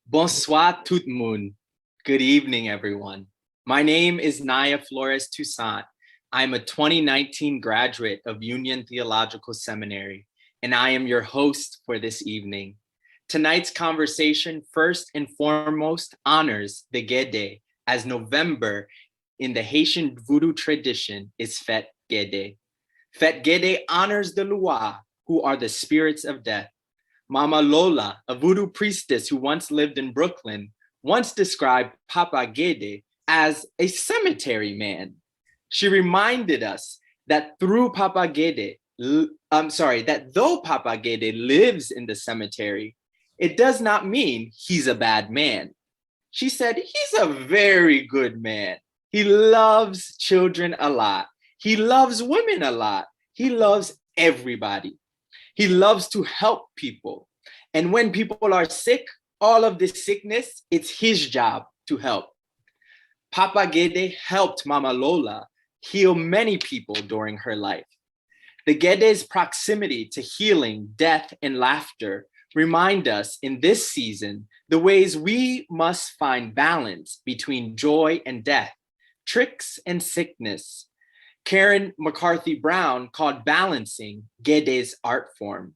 Bonsoir tout le monde. Good evening, everyone. My name is Nyya Flores Toussaint. I'm a 2019 graduate of Union Theological Seminary, and I am your host for this evening. Tonight's conversation first and foremost honors the gede, as November in the Haitian Vodou tradition is Fête Gede. Fête Gede honors the Lua, who are the spirits of death. Mama Lola, a voodoo priestess who once lived in Brooklyn, once described Papa Gede as a cemetery man. She reminded us that though Papa Gede lives in the cemetery, it does not mean he's a bad man. She said he's a very good man. He loves children a lot. He loves women a lot. He loves everybody. He loves to help people. And when people are sick, all of this sickness, it's his job to help. Papa Gede helped Mama Lola heal many people during her life. The Gede's proximity to healing, death, and laughter remind us in this season the ways we must find balance between joy and death, tricks and sickness. Karen McCarthy Brown called balancing Gede's art form.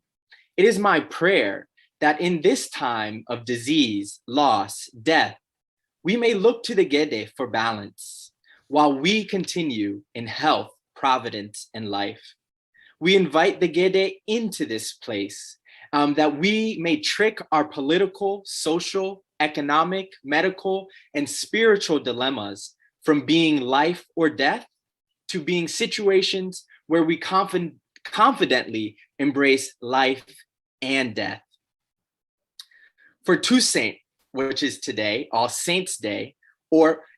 It is my prayer that in this time of disease, loss, death, we may look to the Gede for balance while we continue in health, providence, and life. We invite the Gede into this place that we may trick our political, social, economic, medical, and spiritual dilemmas from being life or death to being situations where we confidently embrace life and death. For Toussaint, which is today, All Saints Day,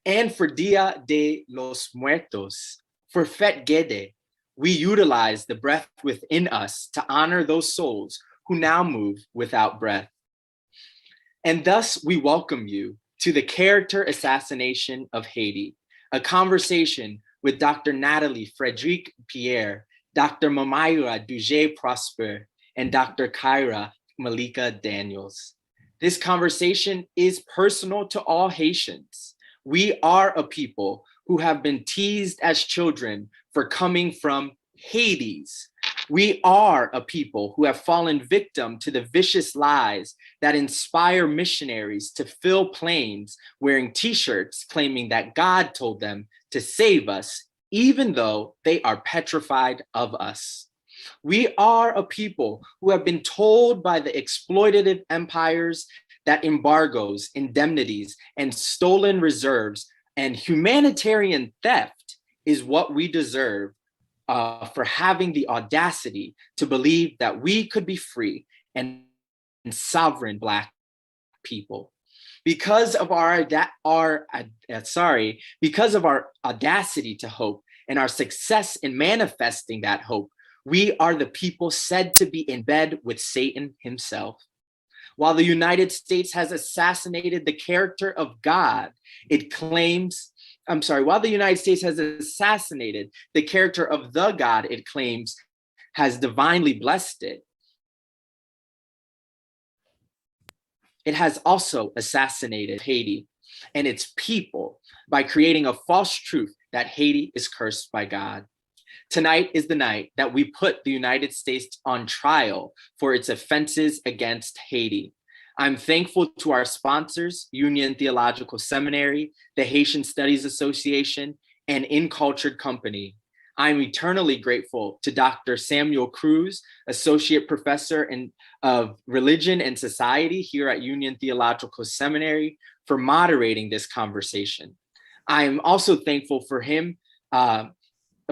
and for Dia de los Muertos, for Fête Gede, we utilize the breath within us to honor those souls who now move without breath. And thus we welcome you to the Character Assassination of Haiti, a conversation with Dr. Nathalie, Frédéric, Pierre, Dr. Mamaira Duje Prosper, and Dr. Kyrah, Malika Daniels. This conversation is personal to all Haitians. We are a people who have been teased as children for coming from Hades. We are a people who have fallen victim to the vicious lies that inspire missionaries to fill planes wearing t-shirts claiming that God told them to save us, even though they are petrified of us. We are a people who have been told by the exploitative empires that embargoes, indemnities, and stolen reserves and humanitarian theft is what we deserve for having the audacity to believe that we could be free and sovereign Black people. Because of our audacity to hope and our success in manifesting that hope, we are the people said to be in bed with Satan himself. While the United States has assassinated the character of God, while the United States has assassinated the character of the God it claims has divinely blessed it, it has also assassinated Haiti and its people by creating a false truth that Haiti is cursed by God. Tonight is the night that we put the United States on trial for its offenses against Haiti. I'm thankful to our sponsors, Union Theological Seminary, the Haitian Studies Association, and Incultured Company. I'm eternally grateful to Dr. Samuel Cruz, Associate Professor of Religion and Society here at Union Theological Seminary, for moderating this conversation. I am also thankful for him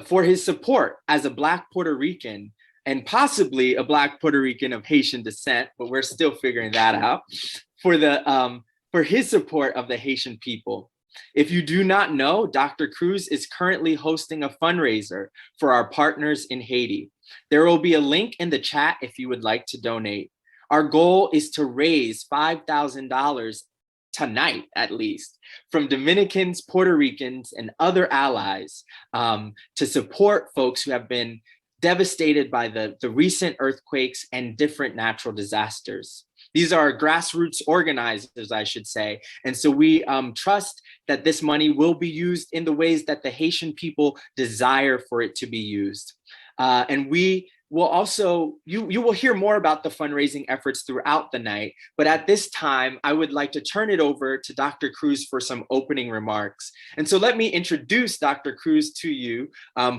for his support as a Black Puerto Rican and possibly a Black Puerto Rican of Haitian descent, but we're still figuring that out, for his support of the Haitian people. If you do not know, Dr. Cruz is currently hosting a fundraiser for our partners in Haiti. There will be a link in the chat if you would like to donate. Our goal is to raise $5,000 tonight, at least, from Dominicans, Puerto Ricans, and other allies to support folks who have been devastated by the recent earthquakes and different natural disasters. These are grassroots organizers, I should say. And so we trust that this money will be used in the ways that the Haitian people desire for it to be used. And we will also, you will hear more about the fundraising efforts throughout the night. But at this time, I would like to turn it over to Dr. Cruz for some opening remarks. And so let me introduce Dr. Cruz to you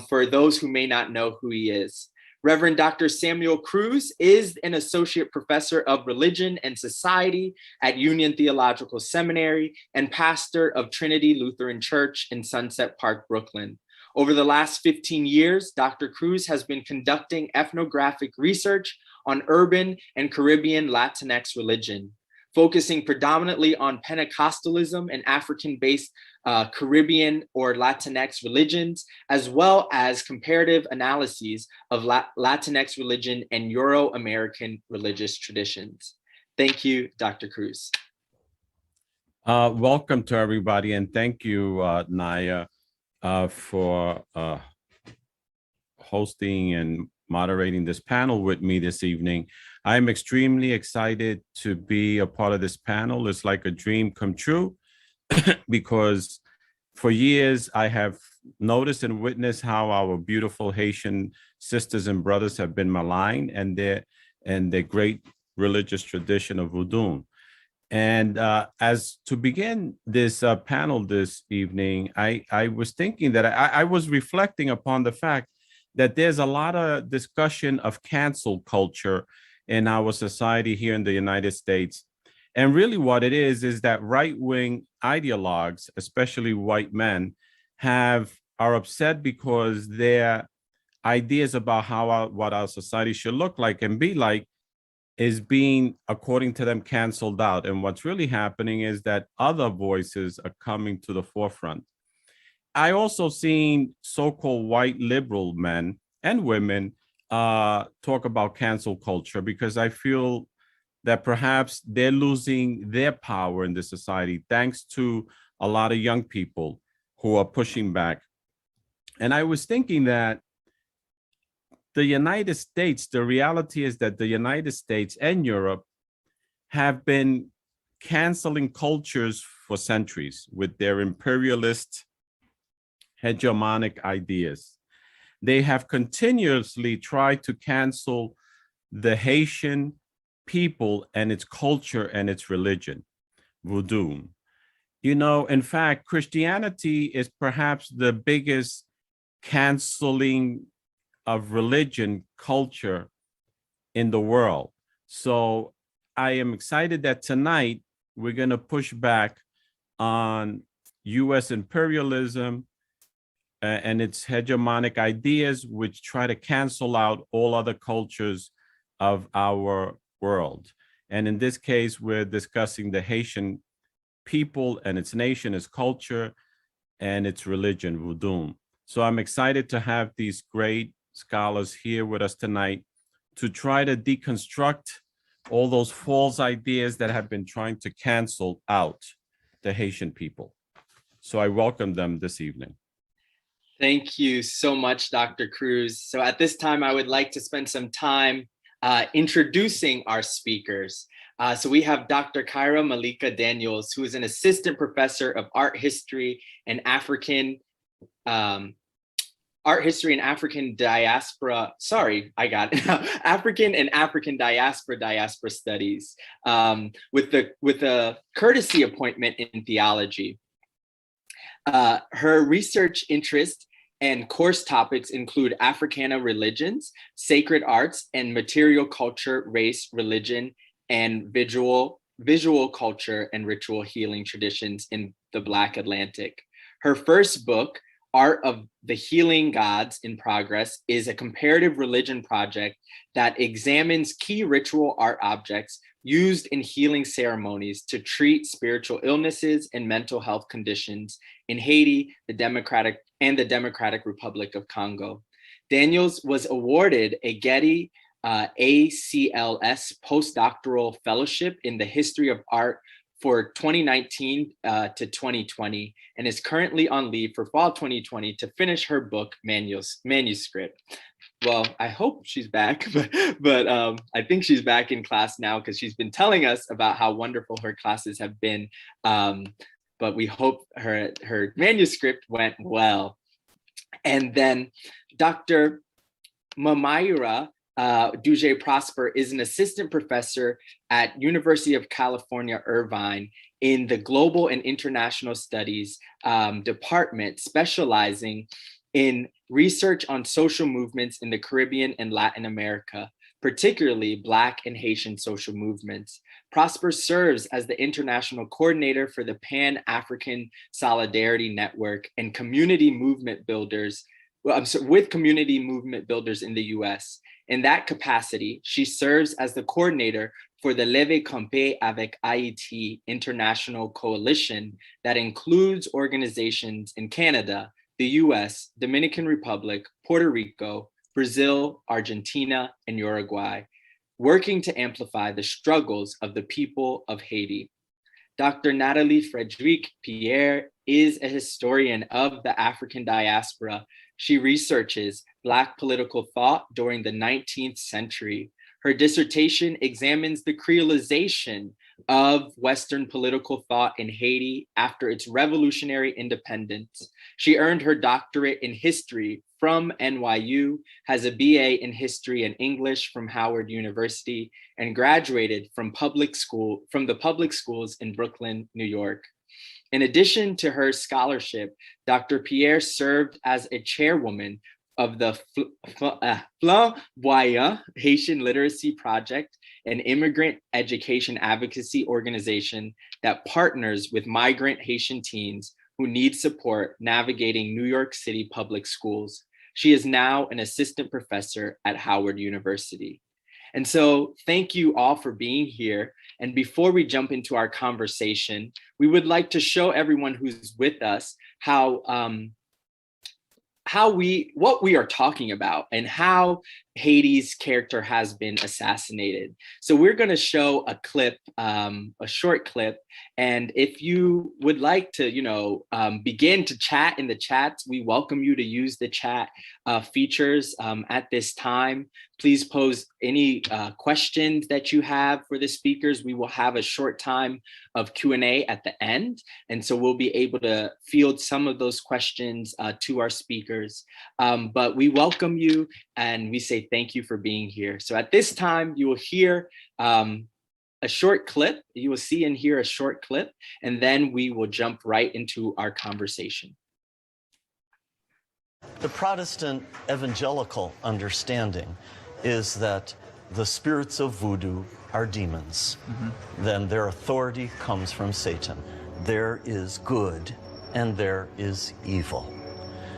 for those who may not know who he is. Reverend Dr. Samuel Cruz is an associate professor of religion and society at Union Theological Seminary and pastor of Trinity Lutheran Church in Sunset Park, Brooklyn. Over the last 15 years, Dr. Cruz has been conducting ethnographic research on urban and Caribbean Latinx religion, focusing predominantly on Pentecostalism and African-based Caribbean or Latinx religions, as well as comparative analyses of Latinx religion and Euro-American religious traditions. Thank you, Dr. Cruz. Welcome to everybody, and thank you, Nyya, for hosting and moderating this panel with me this evening. I'm extremely excited to be a part of this panel. It's like a dream come true because for years I have noticed and witnessed how our beautiful Haitian sisters and brothers have been maligned and their great religious tradition of Vodou. And as to begin this panel this evening, I was thinking that I was reflecting upon the fact that there's a lot of discussion of cancel culture in our society here in the United States. And really what it is that right-wing ideologues, especially white men, are upset because their ideas about what our society should look like and be like is being, according to them, canceled out. And what's really happening is that other voices are coming to the forefront. I also seen so-called white liberal men and women talk about cancel culture because I feel that perhaps they're losing their power in the society thanks to a lot of young people who are pushing back. And I was thinking that the United States, the reality is that the United States and Europe have been canceling cultures for centuries with their imperialist hegemonic ideas. They have continuously tried to cancel the Haitian people and its culture and its religion, Vodou. You know, in fact, Christianity is perhaps the biggest canceling of religion culture in the world. So I am excited that tonight we're going to push back on US imperialism and its hegemonic ideas, which try to cancel out all other cultures of our world. And in this case, we're discussing the Haitian people and its nation, its culture, and its religion, Vodou. So I'm excited to have these great scholars here with us tonight to try to deconstruct all those false ideas that have been trying to cancel out the Haitian people. So I welcome them this evening. Thank you so much, Dr. Cruz. So at this time, I would like to spend some time introducing our speakers. So we have Dr. Kyrah Malika Daniels, who is an assistant professor of art history and African diaspora. Sorry, I got it. African and African diaspora studies with a courtesy appointment in theology. Her research interest and course topics include Africana religions, sacred arts, and material culture, race, religion, and visual culture and ritual healing traditions in the Black Atlantic. Her first book, Art of the Healing Gods in Progress, is a comparative religion project that examines key ritual art objects used in healing ceremonies to treat spiritual illnesses and mental health conditions in Haiti, the Democratic Republic of Congo. Daniels was awarded a Gede ACLS postdoctoral fellowship in the history of art for 2019 to 2020, and is currently on leave for fall 2020 to finish her book manuscript. well, I hope she's back, but I think she's back in class now because she's been telling us about how wonderful her classes have been. But we hope her manuscript went well. And then Dr. Mamayura Duje Prosper is an assistant professor at University of California, Irvine in the Global and International Studies department, specializing in research on social movements in the Caribbean and Latin America, particularly Black and Haitian social movements. Prosper serves as the international coordinator for the Pan-African Solidarity Network and community movement builders, with community movement builders in the US. In that capacity, she serves as the coordinator for the Leve Campe avec Haiti International Coalition that includes organizations in Canada, the US, Dominican Republic, Puerto Rico, Brazil, Argentina, and Uruguay, working to amplify the struggles of the people of Haiti. Dr. Nathalie Frédéric Pierre is a historian of the African diaspora. She researches Black political thought during the 19th century. Her dissertation examines the creolization of Western political thought in Haiti after its revolutionary independence. She earned her doctorate in history from NYU, has a BA in history and English from Howard University, and graduated from the public schools in Brooklyn, New York. In addition to her scholarship, Dr. Pierre served as a chairwoman of the Flamboyant Haitian Literacy Project, an immigrant education advocacy organization that partners with migrant Haitian teens who need support navigating New York City public schools. She is now an assistant professor at Howard University. And so thank you all for being here. And before we jump into our conversation, we would like to show everyone who's with us what we are talking about and how Haiti's character has been assassinated. So we're going to show a clip, a short clip. And if you would like to, begin to chat in the chats, we welcome you to use the chat features at this time. Please pose any questions that you have for the speakers. We will have a short time of Q&A at the end. And so we'll be able to field some of those questions to our speakers. But we welcome you and we say thank you for being here. So at this time, you will hear a short clip. You will see and hear a short clip, and then we will jump right into our conversation. The Protestant evangelical understanding is that the spirits of voodoo are demons. Then their authority comes from Satan. There is good and there is evil.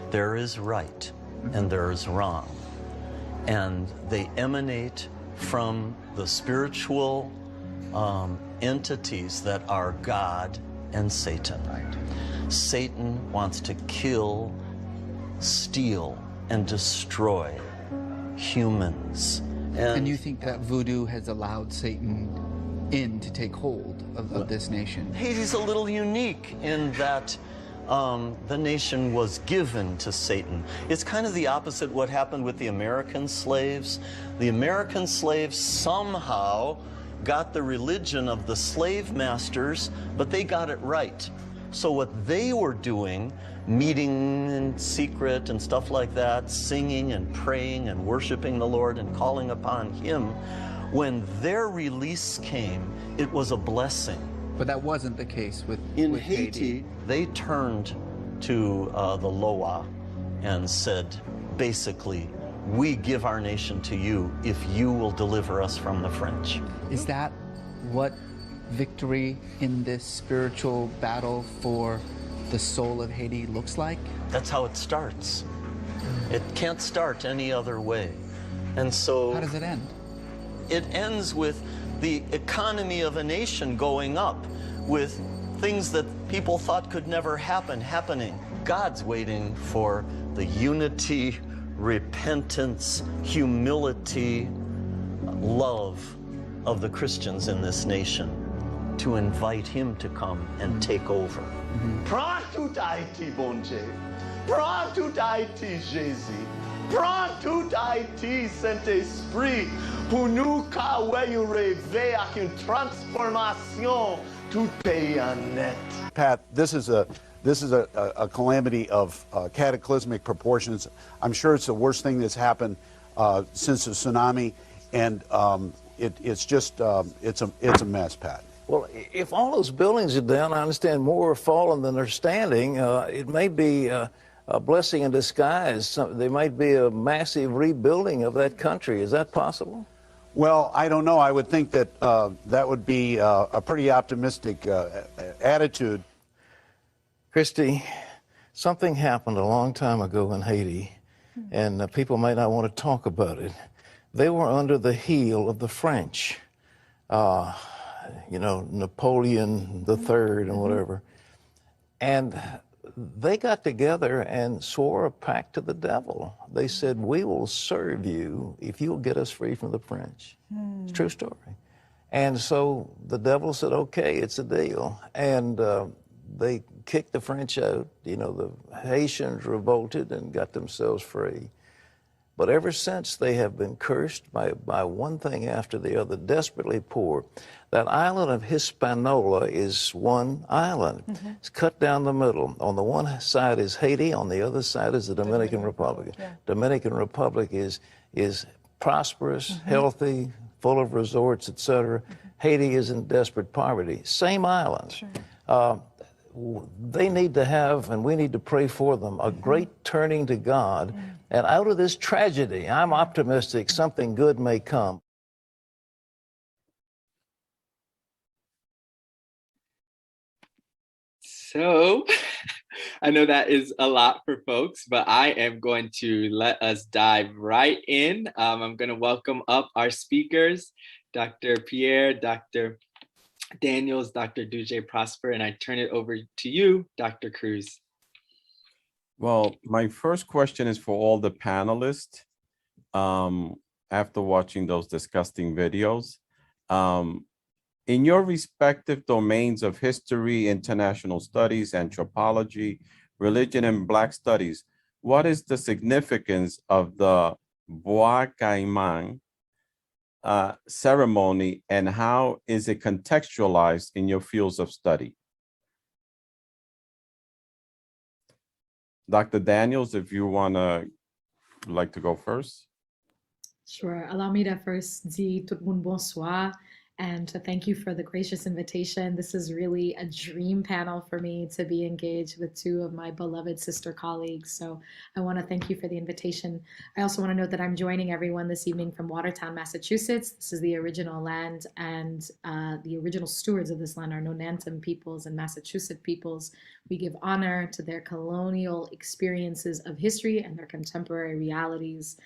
There is right and there is wrong. And they emanate from the spiritual entities that are God and Satan. Satan wants to kill, steal, and destroy humans. And you think that voodoo has allowed Satan in to take hold of this nation? Haiti's a little unique in that the nation was given to Satan. It's kind of the opposite what happened with the American slaves. The American slaves somehow got the religion of the slave masters, but they got it right. So what they were doing, meeting in secret and stuff like that, singing and praying and worshiping the Lord and calling upon Him, when their release came, it was a blessing. But that wasn't the case with Haiti. They turned to the Loa and said, basically, we give our nation to you if you will deliver us from the French. Is that what victory in this spiritual battle for the soul of Haiti looks like? That's how it starts. It can't start any other way. And so... How does it end? It ends with the economy of a nation going up, with things that people thought could never happen, happening. God's waiting for the unity, repentance, humility, love of the Christians in this nation to invite Him to come and take over. Prends tout Haïti, bon Dieu. Prends tout Haïti, Jésus. Prends tout Haïti, Saint-Esprit, pour nous qu'aweyu rêver avec une transformation tout pays en net. Pat, this is a calamity of cataclysmic proportions. I'm sure it's the worst thing that's happened since the tsunami, and it's just it's a mess, Pat. Well, if all those buildings are down, I understand more are fallen than are standing. It may be a blessing in disguise. There might be a massive rebuilding of that country. Is that possible? Well, I don't know. I would think that that would be a pretty optimistic attitude. Christy, something happened a long time ago in Haiti, and people might not want to talk about it. They were under the heel of the French, you know, Napoleon III and whatever. And they got together and swore a pact to the devil. They said, we will serve you if you'll get us free from the French. It's a true story. And so the devil said, okay, it's a deal. And they kicked the French out. You know, the Haitians revolted and got themselves free. But ever since, they have been cursed by one thing after the other, desperately poor. That island of Hispaniola is one island. It's cut down the middle. On the one side is Haiti, on the other side is the Dominican Republic. Dominican Republic is prosperous, healthy, full of resorts, etc. Haiti is in desperate poverty. Same island. They need to have, and we need to pray for them, a great turning to God. And out of this tragedy, I'm optimistic something good may come. So I know that is a lot for folks, but I am going to let us dive right in. I'm going to welcome up our speakers, Dr. Pierre, Dr. Daniels, Dr. Duje Prosper, and I turn it over to you, Dr. Cruz. Well, my first question is for all the panelists. After watching those disgusting videos, in your respective domains of history, international studies, anthropology, religion, and Black studies, what is the significance of the Bwa Kayiman ceremony, and how is it contextualized in your fields of study? Dr. Daniels, if you like to go first. Sure. Allow me to first dire tout le monde bonsoir and to thank you for the gracious invitation. This is really a dream panel for me to be engaged with two of my beloved sister colleagues. So I want to thank you for the invitation. I also want to note that I'm joining everyone this evening from Watertown, Massachusetts. This is the original land, and the original stewards of this land are Nonantum peoples and Massachusetts peoples. We give honor to their colonial experiences of history and their contemporary realities.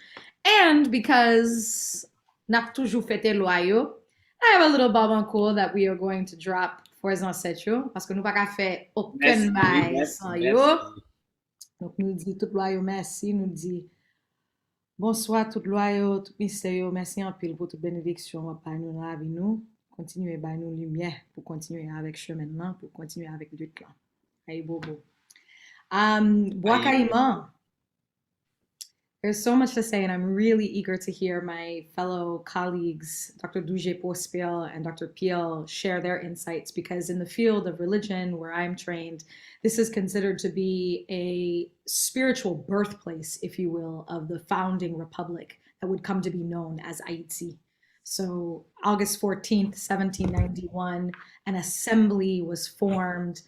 And because n'a toujours fêté loyaux, I have a little babancourt that we are going to drop for les ancêtres, parce que nous pas qu'à faire aucun bail sans yo. Donc nous dit tout loyaux merci, nous dit bonsoir tout loyaux, tout mystérieux, merci en pile pour toute bénédiction par nous là avec nous. Continuez par nous lumière pour continuer avec chemin là, pour continuer avec le clan. Aïe bobo. Bwa Kayiman. There's so much to say, and I'm really eager to hear my fellow colleagues, Dr. Duje Prosper and Dr. Pierre, share their insights, because in the field of religion where I'm trained, this is considered to be a spiritual birthplace, if you will, of the founding republic that would come to be known as Haiti. So August 14th, 1791, an assembly was formed.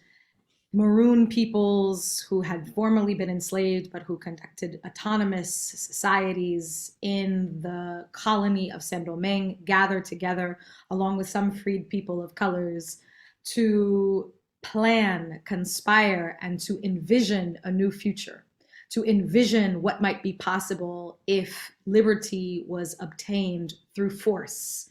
Maroon peoples who had formerly been enslaved, but who conducted autonomous societies in the colony of Saint-Domingue, gathered together along with some freed people of colors to plan, conspire, and to envision a new future, to envision what might be possible if liberty was obtained through force.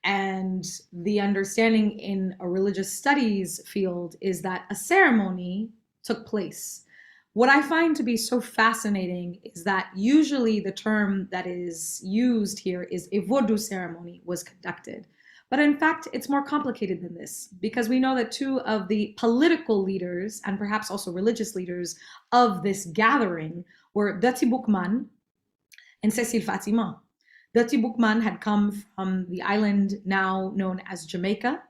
And the understanding in a religious studies field is that a ceremony took place. What I find to be so fascinating is that usually the term that is used here is a Vodou ceremony was conducted. But in fact, it's more complicated than this, because we know that two of the political leaders and perhaps also religious leaders of this gathering were Dati Boukman and Cécile Fatima. Dati Boukman had come from the island now known as Jamaica,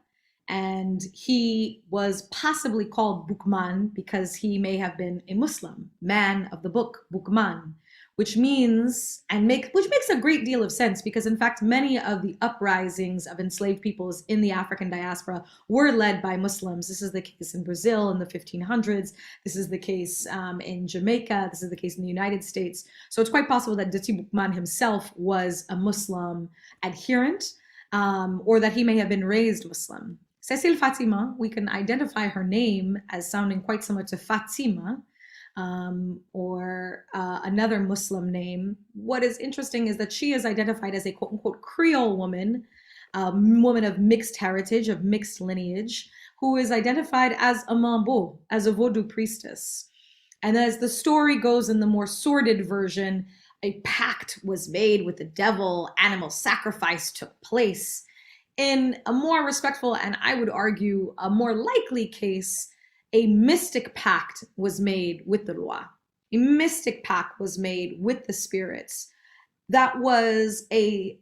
and he was possibly called Boukman because he may have been a Muslim, man of the book, Boukman, which means, which makes a great deal of sense, because in fact, many of the uprisings of enslaved peoples in the African diaspora were led by Muslims. This is the case in Brazil in the 1500s. This is the case in Jamaica. This is the case in the United States. So it's quite possible that Dati Boukman himself was a Muslim adherent, or that he may have been raised Muslim. Cécile Fatima, we can identify her name as sounding quite similar to Fatima, or another Muslim name. What is interesting is that she is identified as a quote unquote Creole woman, woman of mixed heritage, of mixed lineage, who is identified as a Mambo, as a Vodou priestess. And as the story goes in the more sordid version, a pact was made with the devil, animal sacrifice took place. In a more respectful, and I would argue a more likely case, a mystic pact was made with the Roi. A mystic pact was made with the spirits. That was a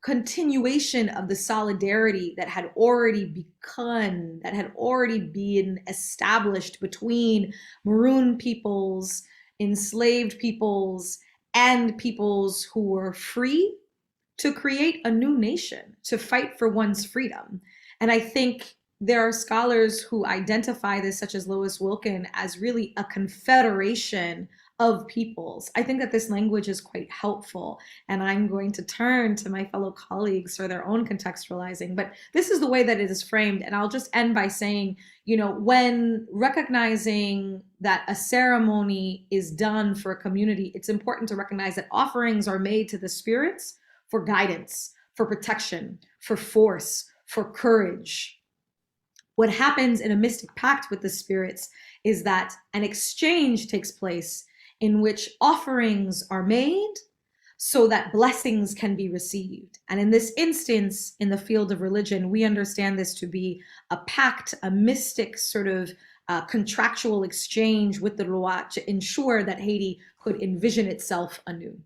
continuation of the solidarity that had already begun, that had already been established between maroon peoples, enslaved peoples, and peoples who were free to create a new nation, to fight for one's freedom. And I think there are scholars who identify this, such as Lois Wilkin, as really a confederation of peoples. I think that this language is quite helpful, and I'm going to turn to my fellow colleagues for their own contextualizing, but this is the way that it is framed. And I'll just end by saying, you know, when recognizing that a ceremony is done for a community, it's important to recognize that offerings are made to the spirits for guidance, for protection, for force, for courage. What happens in a mystic pact with the spirits is that an exchange takes place in which offerings are made so that blessings can be received. And in this instance, in the field of religion, we understand this to be a pact, a mystic sort of contractual exchange with the Roi to ensure that Haiti could envision itself anew.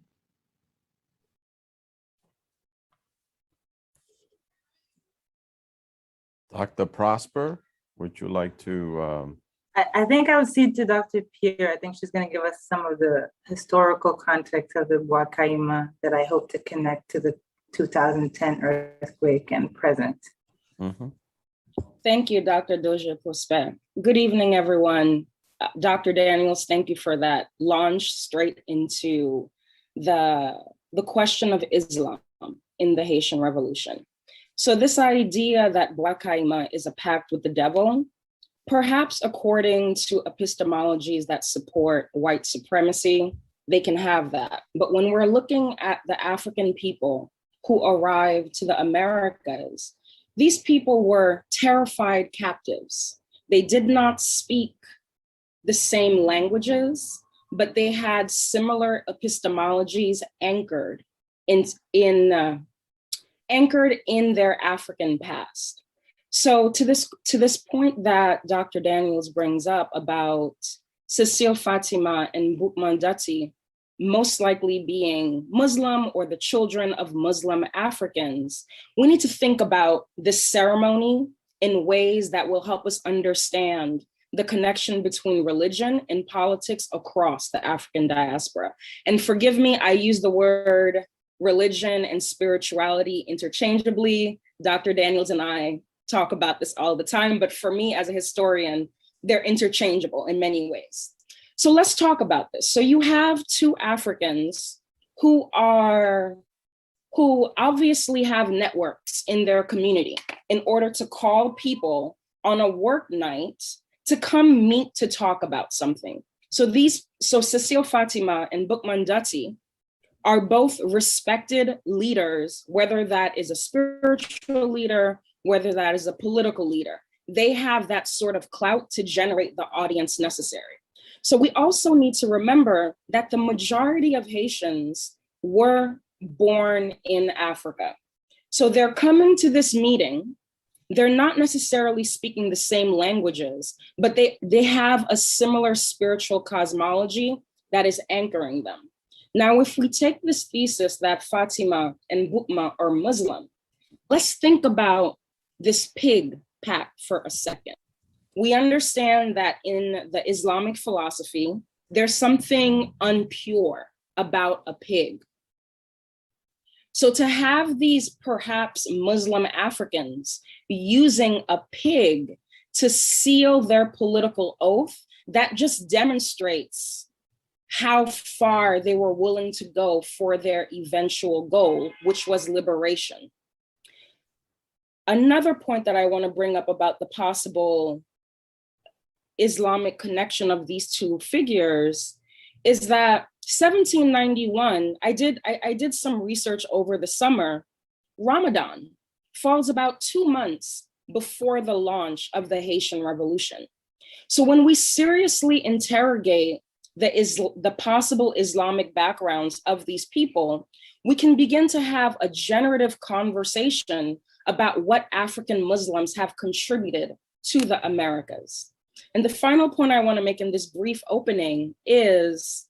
Dr. Prosper, would you like to? I think I would cede to Dr. Pierre. I think she's going to give us some of the historical context of the Bwa Kayiman that I hope to connect to the 2010 earthquake and present. Mm-hmm. Thank you, Dr. Doja Prosper. Good evening, everyone. Dr. Daniels, thank you for that launch straight into the question of Islam in the Haitian Revolution. So this idea that Bwa Kayiman is a pact with the devil, perhaps according to epistemologies that support white supremacy, they can have that. But when we're looking at the African people who arrived to the Americas, these people were terrified captives. They did not speak the same languages, but they had similar epistemologies anchored in their African past. So to this point that Dr. Daniels brings up about Cécile Fatima and Boukman Dati most likely being Muslim or the children of Muslim Africans, we need to think about this ceremony in ways that will help us understand the connection between religion and politics across the African diaspora. And forgive me, I use the word religion and spirituality interchangeably. Dr. Daniels and I talk about this all the time, but for me as a historian, they're interchangeable in many ways. So let's talk about this. So you have two Africans who obviously have networks in their community in order to call people on a work night to come meet to talk about something. So Cécile Fatima and Boukman Dati are both respected leaders, whether that is a spiritual leader, whether that is a political leader. They have that sort of clout to generate the audience necessary. So we also need to remember that the majority of Haitians were born in Africa. So they're coming to this meeting. They're not necessarily speaking the same languages, but they have a similar spiritual cosmology that is anchoring them. Now, if we take this thesis that Fatima and Boukma are Muslim, let's think about this pig pact for a second. We understand that in the Islamic philosophy, there's something unpure about a pig. So to have these perhaps Muslim Africans using a pig to seal their political oath, that just demonstrates how far they were willing to go for their eventual goal, which was liberation. Another point that I want to bring up about the possible Islamic connection of these two figures is that 1791, I did some research over the summer. Ramadan falls about 2 months before the launch of the Haitian Revolution. So when we seriously interrogate the possible Islamic backgrounds of these people, we can begin to have a generative conversation about what African Muslims have contributed to the Americas. And the final point I want to make in this brief opening is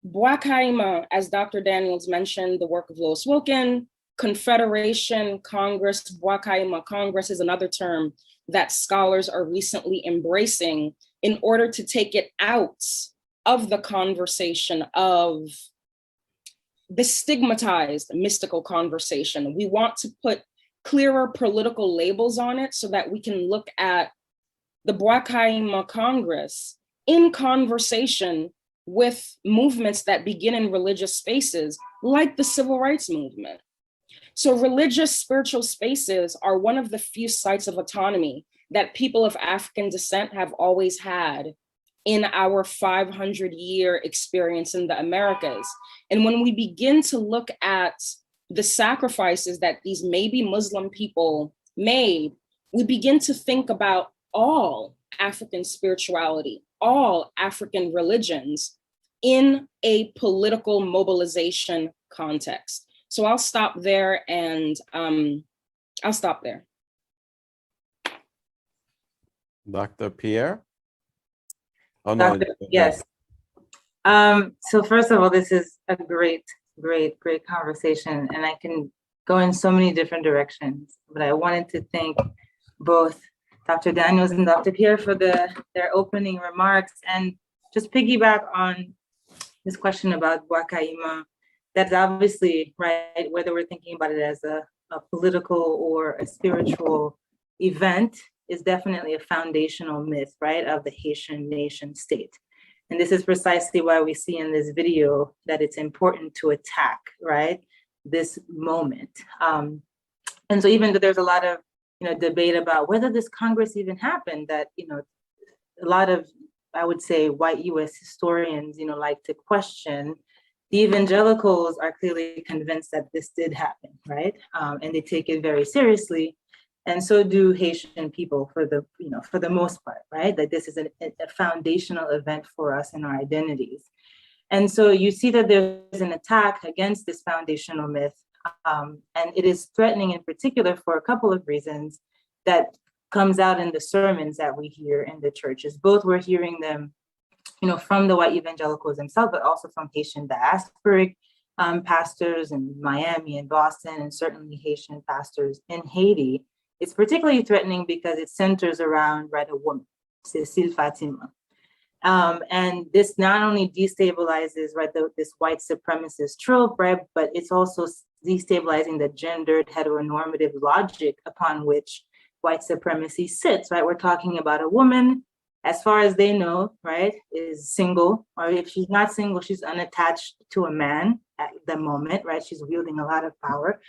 Bwa Kayiman, as Dr. Daniels mentioned, the work of Lois Wilkin, Confederation, Congress, Bwa Kayiman Congress is another term that scholars are recently embracing in order to take it out of the conversation of the stigmatized mystical conversation. We want to put clearer political labels on it so that we can look at the Bwa Kayiman Congress in conversation with movements that begin in religious spaces, like the civil rights movement. So religious spiritual spaces are one of the few sites of autonomy that people of African descent have always had in our 500-year experience in the Americas. And when we begin to look at the sacrifices that these maybe Muslim people made, we begin to think about all African spirituality, all African religions in a political mobilization context. So I'll stop there and I'll stop there. Dr. Pierre? Oh, no. Yes. So first of all, this is a great conversation, and I can go in so many different directions, but I wanted to thank both Dr. Daniels and Dr. Pierre for their opening remarks, and just piggyback on this question about Bwa Kayiman. That's obviously right, whether we're thinking about it as a political or a spiritual event, is definitely a foundational myth, right, of the Haitian nation state. And this is precisely why we see in this video that it's important to attack, right, this moment. And so even though there's a lot of, debate about whether this Congress even happened, that, a lot of, I would say, white US historians, like to question, the evangelicals are clearly convinced that this did happen, right? And they take it very seriously. And so do Haitian people for the most part, right? That this is a foundational event for us in our identities. And so you see that there's an attack against this foundational myth. And it is threatening in particular for a couple of reasons that comes out in the sermons that we hear in the churches. Both we're hearing them, from the white evangelicals themselves, but also from Haitian diasporic pastors in Miami and Boston, and certainly Haitian pastors in Haiti. It's particularly threatening because it centers around, right, a woman, Cécile Fatima. And this not only destabilizes, right, this white supremacist trope, right, but it's also destabilizing the gendered heteronormative logic upon which white supremacy sits, right? We're talking about a woman, as far as they know, right, is single, or if she's not single, she's unattached to a man at the moment, right? She's wielding a lot of power.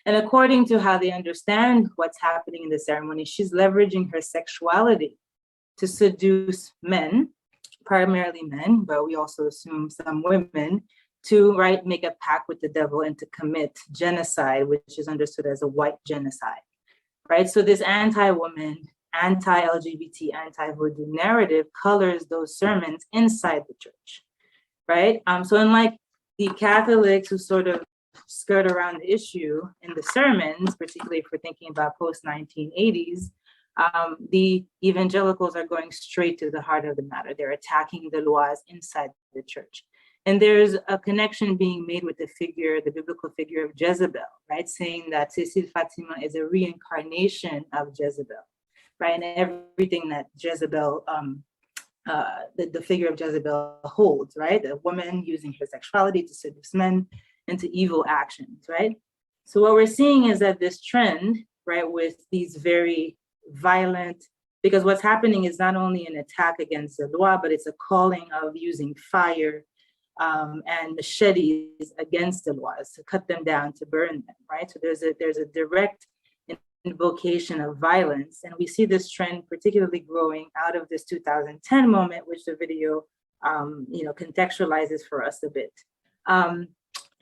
And according to how they understand what's happening in the ceremony, she's leveraging her sexuality to seduce men, primarily men, but we also assume some women, to, right, make a pact with the devil and to commit genocide, which is understood as a white genocide, right? So this anti-woman, anti-LGBT, anti-Vodou narrative colors those sermons inside the church, right? So unlike the Catholics who sort of skirt around the issue in the sermons, particularly if we're thinking about post-1980s, the evangelicals are going straight to the heart of the matter. They're attacking the laws inside the church. And there's a connection being made with the biblical figure of Jezebel, right? Saying that Cécile Fatima is a reincarnation of Jezebel, right? And everything that Jezebel, the figure of Jezebel holds, right? A woman using her sexuality to seduce men into evil actions, right? So what we're seeing is that this trend, right, with these very violent, because what's happening is not only an attack against the law, but it's a calling of using fire and machetes against the laws to cut them down, to burn them, right? So there's a direct invocation of violence, and we see this trend particularly growing out of this 2010 moment, which the video, contextualizes for us a bit.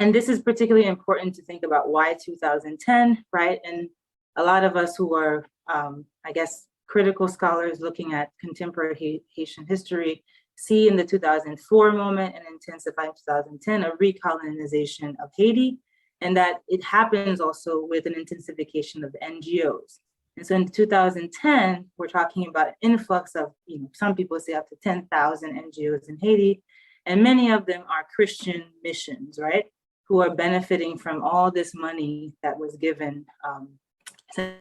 And this is particularly important to think about why 2010, right? And a lot of us who are, I guess, critical scholars looking at contemporary Haitian history see in the 2004 moment and intensified 2010 a recolonization of Haiti, and that it happens also with an intensification of NGOs. And so in 2010, we're talking about an influx of, some people say up to 10,000 NGOs in Haiti, and many of them are Christian missions, right? Who are benefiting from all this money that was given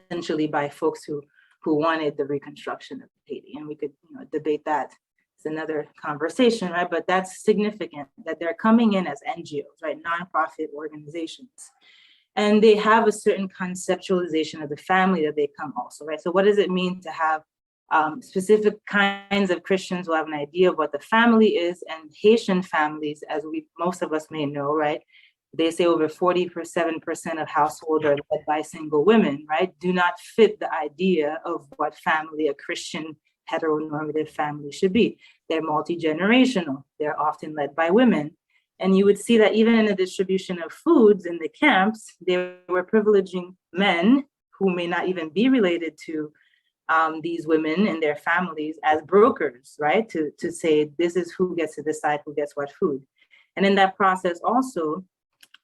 essentially by folks who wanted the reconstruction of Haiti. And we could debate that. It's another conversation, right? But that's significant that they're coming in as NGOs, right? Nonprofit organizations. And they have a certain conceptualization of the family that they come also, right? So what does it mean to have specific kinds of Christians who have an idea of what the family is, and Haitian families, as most of us may know, right? They say over 47% of households are led by single women, right? Do not fit the idea of what family, a Christian heteronormative family should be. They're multi-generational. They're often led by women. And you would see that even in the distribution of foods in the camps, they were privileging men who may not even be related to these women and their families as brokers, right? To say, this is who gets to decide who gets what food. And in that process also,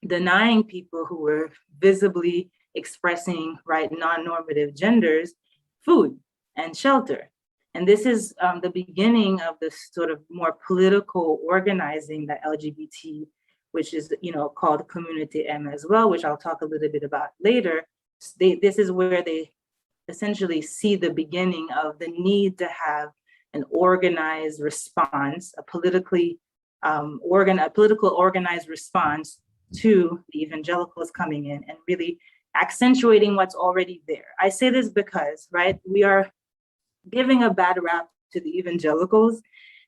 denying people who were visibly expressing, right, non-normative genders, food and shelter. And this is the beginning of this sort of more political organizing that LGBT, which is, called Community M as well, which I'll talk a little bit about later. This is where they essentially see the beginning of the need to have an organized response, a politically political organized response to the evangelicals coming in and really accentuating what's already there. I say this because, right, we are giving a bad rap to the evangelicals,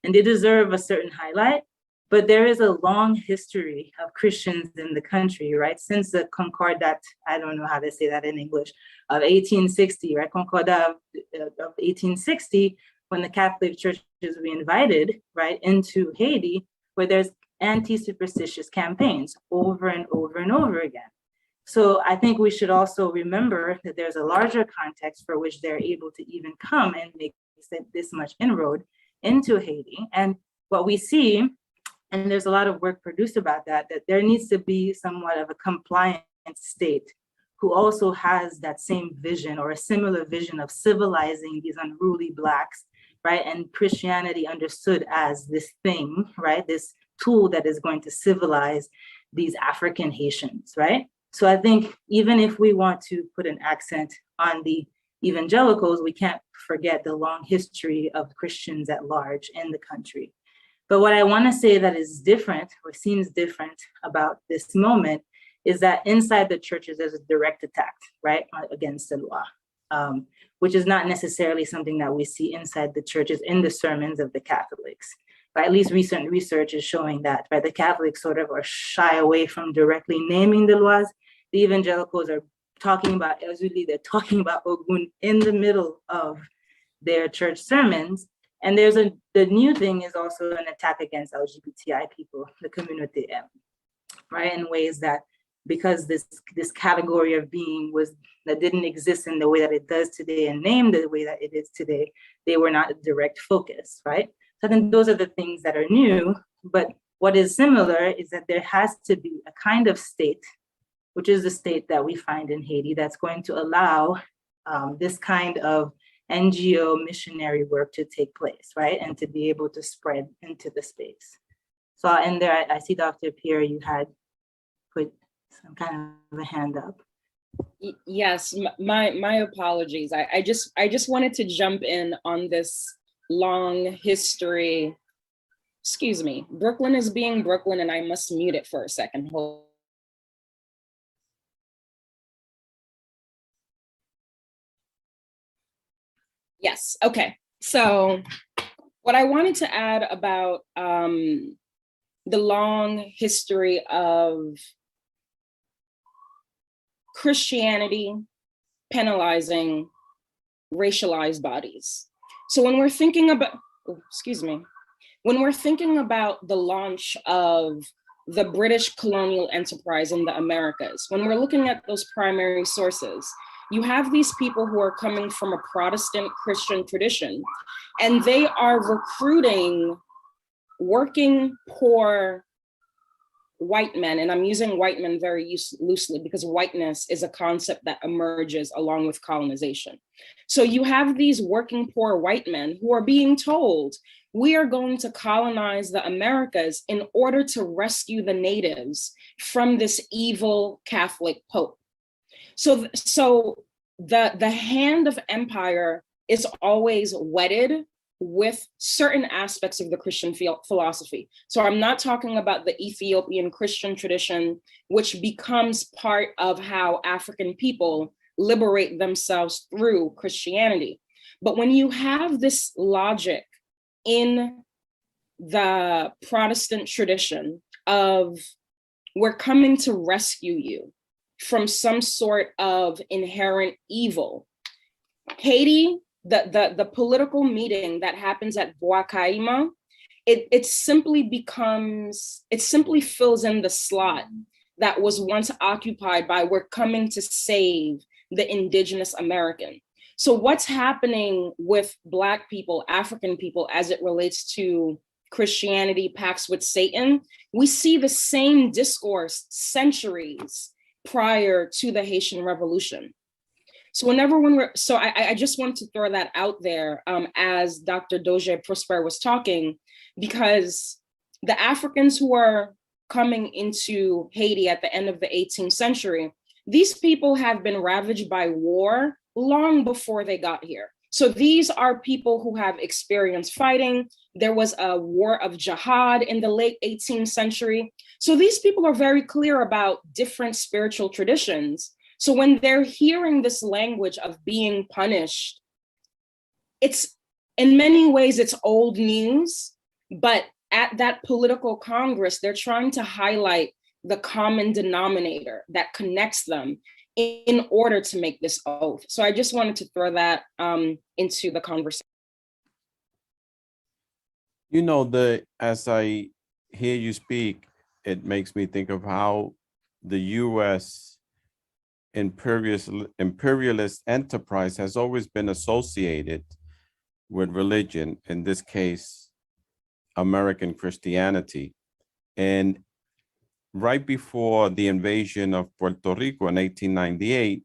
and they deserve a certain highlight, but there is a long history of Christians in the country, right? Since the Concordat, I don't know how to say that in English, of 1860, right? Concordat of 1860, when the Catholic Church is reinvited, right, into Haiti, where there's anti-superstitious campaigns over and over and over again. So I think we should also remember that there's a larger context for which they're able to even come and make this much inroad into Haiti. And what we see, and there's a lot of work produced about that there needs to be somewhat of a compliant state who also has that same vision or a similar vision of civilizing these unruly Blacks, right? And Christianity understood as this thing, right? This tool that is going to civilize these African Haitians, right? So I think even if we want to put an accent on the evangelicals, we can't forget the long history of Christians at large in the country. But what I want to say that is different or seems different about this moment is that inside the churches, there's a direct attack, right, against the law, which is not necessarily something that we see inside the churches in the sermons of the Catholics. But at least recent research is showing that, right, the Catholics sort of are shy away from directly naming the laws. The evangelicals are talking about Ezuli, they're talking about Ogun in the middle of their church sermons. And the new thing is also an attack against LGBTI people, the community M, right? In ways that, because this category of being that didn't exist in the way that it does today and named the way that it is today, they were not a direct focus, right? So I think those are the things that are new, but what is similar is that there has to be a kind of state, which is the state that we find in Haiti, that's going to allow this kind of NGO missionary work to take place, right? And to be able to spread into the space. So I'll end there. I see Dr. Pierre, you had put some kind of a hand up. Yes, my apologies. I just wanted to jump in on this long history. Excuse me, Brooklyn is being Brooklyn, and I must mute it for a second. Hold. Yes, okay. So what I wanted to add about the long history of Christianity penalizing racialized bodies. So when we're thinking about, when we're thinking about the launch of the British colonial enterprise in the Americas, when we're looking at those primary sources, you have these people who are coming from a Protestant Christian tradition, and they are recruiting working poor white men, and I'm using white men very loosely because whiteness is a concept that emerges along with colonization. So you have these working poor white men who are being told, we are going to colonize the Americas in order to rescue the natives from this evil Catholic Pope. So the hand of empire is always wedded with certain aspects of the Christian philosophy. So I'm not talking about the Ethiopian Christian tradition, which becomes part of how African people liberate themselves through Christianity. But when you have this logic in the Protestant tradition of we're coming to rescue you from some sort of inherent evil, Haiti, the political meeting that happens at Bwa Kayiman, it simply fills in the slot that was once occupied by we're coming to save the indigenous American. So what's happening with Black people, African people, as it relates to Christianity, pacts with Satan, we see the same discourse centuries prior to the Haitian Revolution. So I just want to throw that out there as Dr. Doge Prosper was talking, because the Africans who are coming into Haiti at the end of the 18th century, these people have been ravaged by war long before they got here. So these are people who have experienced fighting. There was a war of jihad in the late 18th century. So these people are very clear about different spiritual traditions. So when they're hearing this language of being punished, it's in many ways, it's old news, but at that political Congress, they're trying to highlight the common denominator that connects them in order to make this oath. So I just wanted to throw that into the conversation. You know, as I hear you speak, it makes me think of how the US imperialist enterprise has always been associated with religion, in this case, American Christianity. And right before the invasion of Puerto Rico in 1898,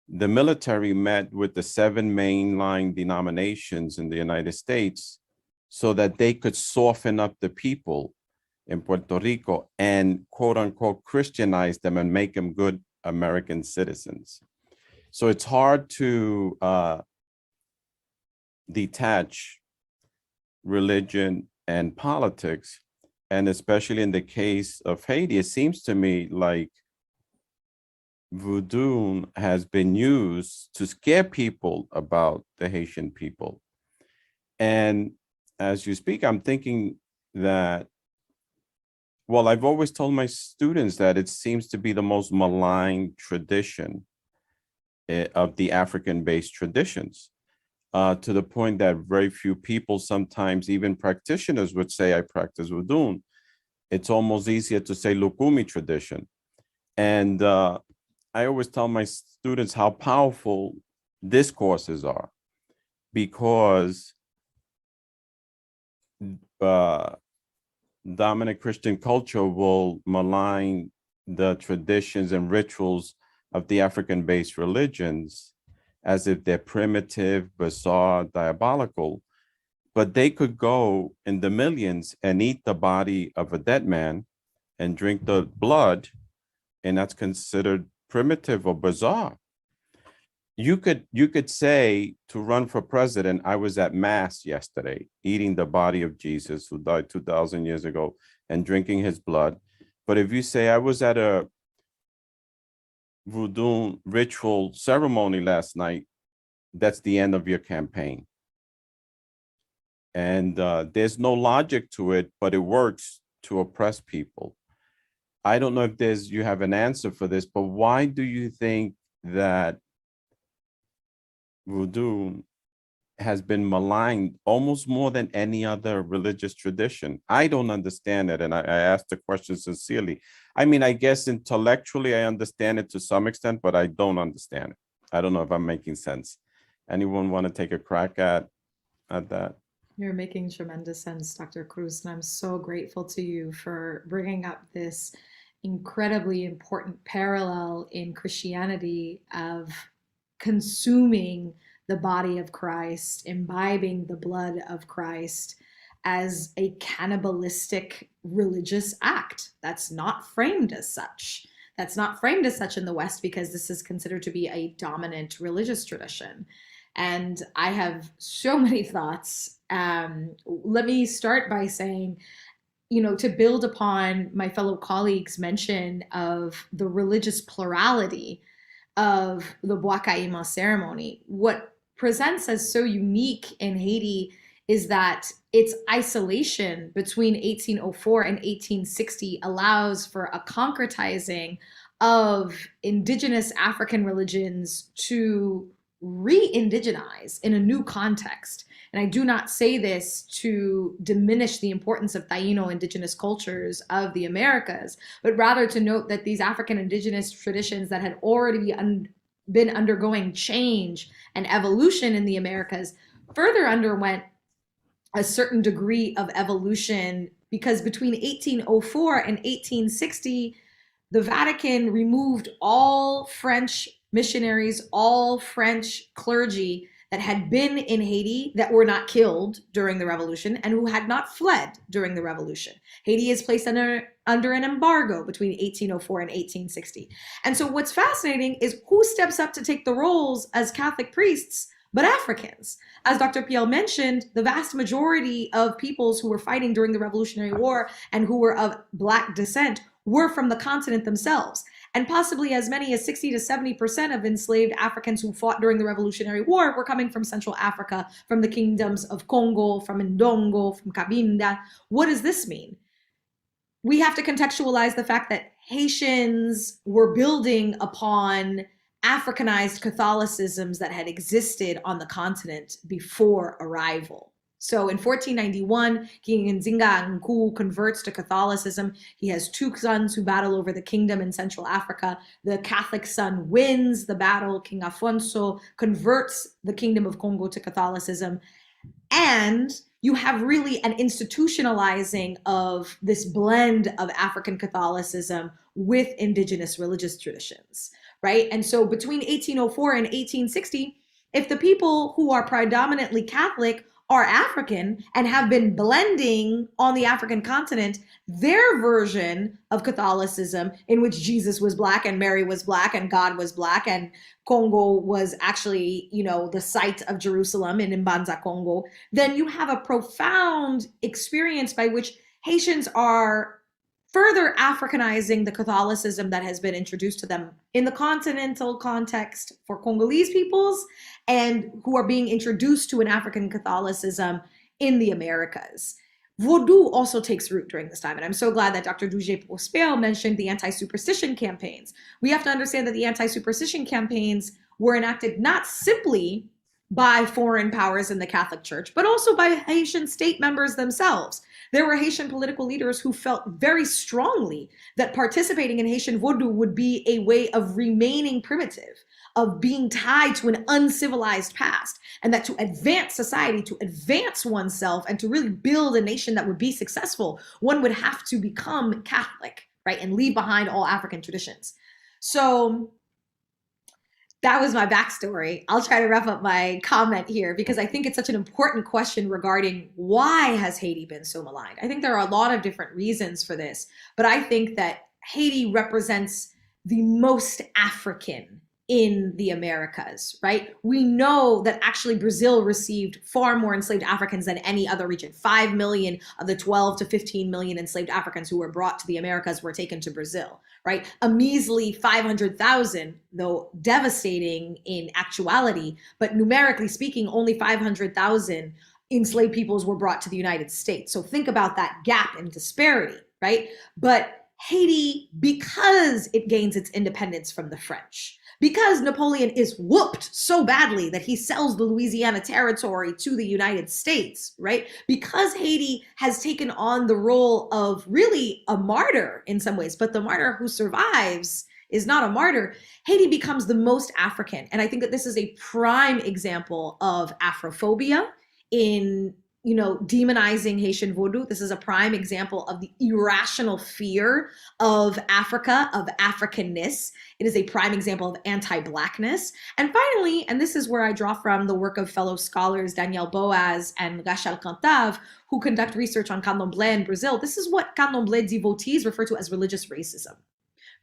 the military met with the 7 mainline denominations in the United States so that they could soften up the people in Puerto Rico and quote unquote Christianize them and make them good American citizens. So it's hard to detach religion and politics. And especially in the case of Haiti, it seems to me like Vodou has been used to scare people about the Haitian people. And as you speak, I'm thinking that, well, I've always told my students that it seems to be the most maligned tradition of the African-based traditions, to the point that very few people, sometimes even practitioners, would say, I practice Vodou. It's almost easier to say Lukumi tradition. And I always tell my students how powerful discourses are, because dominant Christian culture will malign the traditions and rituals of the African-based religions as if they're primitive, bizarre, diabolical. but they could go in the millions and eat the body of a dead man and drink the blood, and that's considered primitive or bizarre. You could say, to run for president, I was at mass yesterday eating the body of Jesus who died 2,000 years ago and drinking his blood. But if you say I was at a Vodou ritual ceremony last night, that's the end of your campaign. And there's no logic to it, but it works to oppress people. I don't know if you have an answer for this, but why do you think that Vodou has been maligned almost more than any other religious tradition? I don't understand it, and I asked the question sincerely. I mean, I guess intellectually I understand it to some extent, but I don't understand it. I don't know if I'm making sense. Anyone want to take a crack at that? You're making tremendous sense, Dr. Cruz, and I'm so grateful to you for bringing up this incredibly important parallel in Christianity of consuming the body of Christ, imbibing the blood of Christ as a cannibalistic religious act. That's not framed as such. That's not framed as such in the West because this is considered to be a dominant religious tradition. And I have so many thoughts. Let me start by saying, to build upon my fellow colleagues' mention of the religious plurality of the Bwa Kayiman ceremony, what presents as so unique in Haiti is that its isolation between 1804 and 1860 allows for a concretizing of indigenous African religions to re-indigenize in a new context. And I do not say this to diminish the importance of Taino indigenous cultures of the Americas, but rather to note that these African indigenous traditions that had already been undergoing change and evolution in the Americas further underwent a certain degree of evolution, because between 1804 and 1860, the Vatican removed all French missionaries, all French clergy that had been in Haiti that were not killed during the revolution and who had not fled during the revolution. Haiti is placed under an embargo between 1804 and 1860. And so what's fascinating is who steps up to take the roles as Catholic priests, but Africans. As Dr. Pierre mentioned, the vast majority of peoples who were fighting during the Revolutionary War and who were of Black descent were from the continent themselves. And possibly as many as 60 to 70% of enslaved Africans who fought during the Revolutionary War were coming from Central Africa, from the kingdoms of Congo, from Ndongo, from Cabinda. What does this mean? We have to contextualize the fact that Haitians were building upon Africanized Catholicisms that had existed on the continent before arrival. So in 1491, King Nzinga Nku converts to Catholicism. He has two sons who battle over the kingdom in Central Africa. The Catholic son wins the battle. King Afonso converts the kingdom of Congo to Catholicism. And you have really an institutionalizing of this blend of African Catholicism with indigenous religious traditions, right? And so between 1804 and 1860, if the people who are predominantly Catholic are African and have been blending on the African continent, their version of Catholicism, in which Jesus was Black and Mary was Black and God was Black and Congo was actually, the site of Jerusalem in Mbanza, Congo, then you have a profound experience by which Haitians are further Africanizing the Catholicism that has been introduced to them in the continental context for Congolese peoples and who are being introduced to an African Catholicism in the Americas. Vodou also takes root during this time. And I'm so glad that Dr. Duguay-Prospero mentioned the anti-superstition campaigns. We have to understand that the anti-superstition campaigns were enacted not simply by foreign powers in the Catholic Church, but also by Haitian state members themselves. There were Haitian political leaders who felt very strongly that participating in Haitian Vodou would be a way of remaining primitive, of being tied to an uncivilized past, and that to advance society, to advance oneself, and to really build a nation that would be successful, one would have to become Catholic, right, and leave behind all African traditions. So that was my backstory. I'll try to wrap up my comment here because I think it's such an important question regarding why has Haiti been so maligned. I think there are a lot of different reasons for this, but I think that Haiti represents the most African in the Americas, right? We know that actually Brazil received far more enslaved Africans than any other region. 5 million of the 12 to 15 million enslaved Africans who were brought to the Americas were taken to Brazil, right? A measly 500,000, though devastating in actuality, but numerically speaking, only 500,000 enslaved peoples were brought to the United States. So think about that gap and disparity, right? But Haiti, because it gains its independence from the French, because Napoleon is whooped so badly that he sells the Louisiana Territory to the United States, right? Because Haiti has taken on the role of really a martyr in some ways, but the martyr who survives is not a martyr, Haiti becomes the most African. And I think that this is a prime example of Afrophobia in demonizing Haitian Vodou. This is a prime example of the irrational fear of Africa, of Africanness. It is a prime example of anti-Blackness. And finally, and this is where I draw from the work of fellow scholars Daniel Boaz and Rachel Cantave, who conduct research on Candomblé in Brazil. This is what Candomblé devotees refer to as religious racism,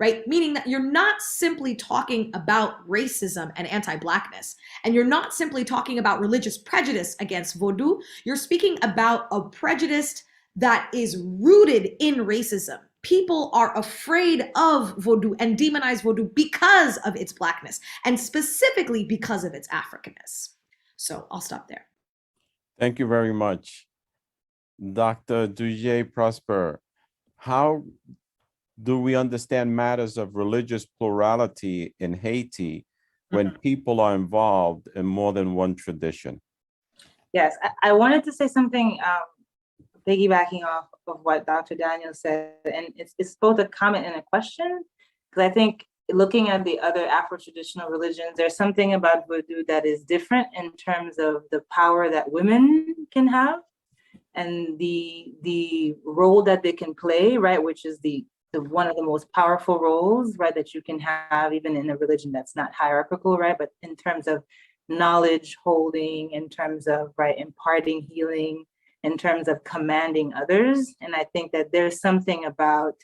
right? Meaning that you're not simply talking about racism and anti-Blackness, and you're not simply talking about religious prejudice against Vodou. You're speaking about a prejudice that is rooted in racism. People are afraid of Vodou and demonize Vodou because of its Blackness, and specifically because of its Africanness. So I'll stop there. Thank you very much. Dr. Duje Prosper, how do we understand matters of religious plurality in Haiti when people are involved in more than one tradition? Yes, I wanted to say something piggybacking off of what Dr. Daniel said, and it's both a comment and a question, because I think looking at the other Afro-traditional religions, there's something about Vodou that is different in terms of the power that women can have and the role that they can play, right, which is the one of the most powerful roles, right, that you can have even in a religion that's not hierarchical, right, but in terms of knowledge holding, in terms of, right, imparting healing, in terms of commanding others. And I think that there's something about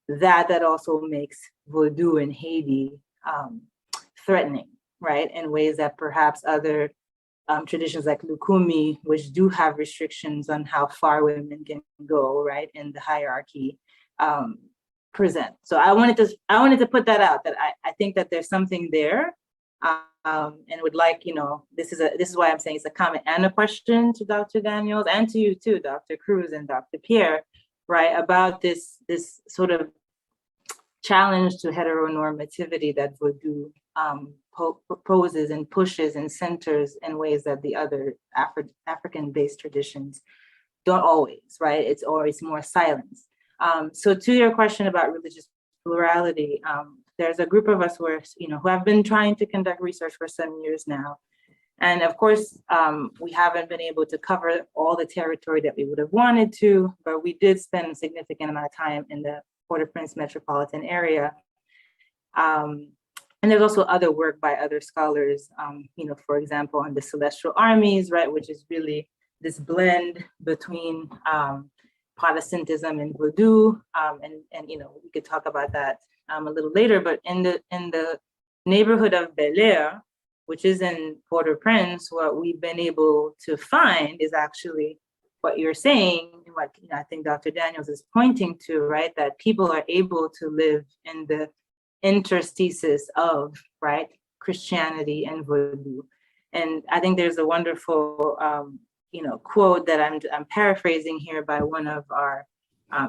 that also makes Vodou in Haiti threatening, right, in ways that perhaps other traditions like Lukumi, which do have restrictions on how far women can go, right, in the hierarchy, present. So I wanted to put that out, that I think that there's something there, and would like, this is why I'm saying it's a comment and a question to Dr. Daniels and to you too, Dr. Cruz and Dr. Pierre, right, about this sort of challenge to heteronormativity that Vodou proposes and pushes and centers in ways that the other African-based traditions don't always, right? It's always more silence. So to your question about religious plurality, there's a group of us who have been trying to conduct research for some years now. And of course, we haven't been able to cover all the territory that we would have wanted to, but we did spend a significant amount of time in the Port-au-Prince metropolitan area. And there's also other work by other scholars, for example, on the celestial armies, right, which is really this blend between Protestantism and Vodou, and we could talk about that a little later. But in the neighborhood of Bel Air, which is in Port-au-Prince, what we've been able to find is actually what you're saying, what I think Dr. Daniels is pointing to, right? That people are able to live in the interstices of, right, Christianity and Vodou. And I think there's a wonderful quote that I'm paraphrasing here by one of our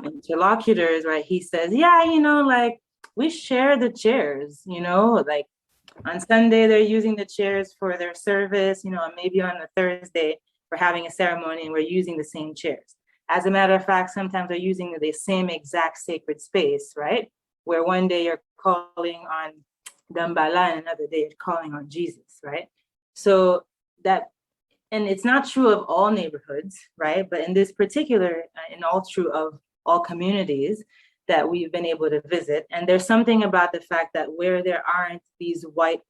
interlocutors, right? He says, yeah, like we share the chairs, like on Sunday they're using the chairs for their service, and maybe on a Thursday we're having a ceremony and we're using the same chairs. As a matter of fact, sometimes we're using the same exact sacred space, right? Where one day you're calling on Dambala and another day you're calling on Jesus, right? So that, and it's not true of all neighborhoods, right? But in this particular, and all true of all communities that we've been able to visit. And there's something about the fact that where there aren't these white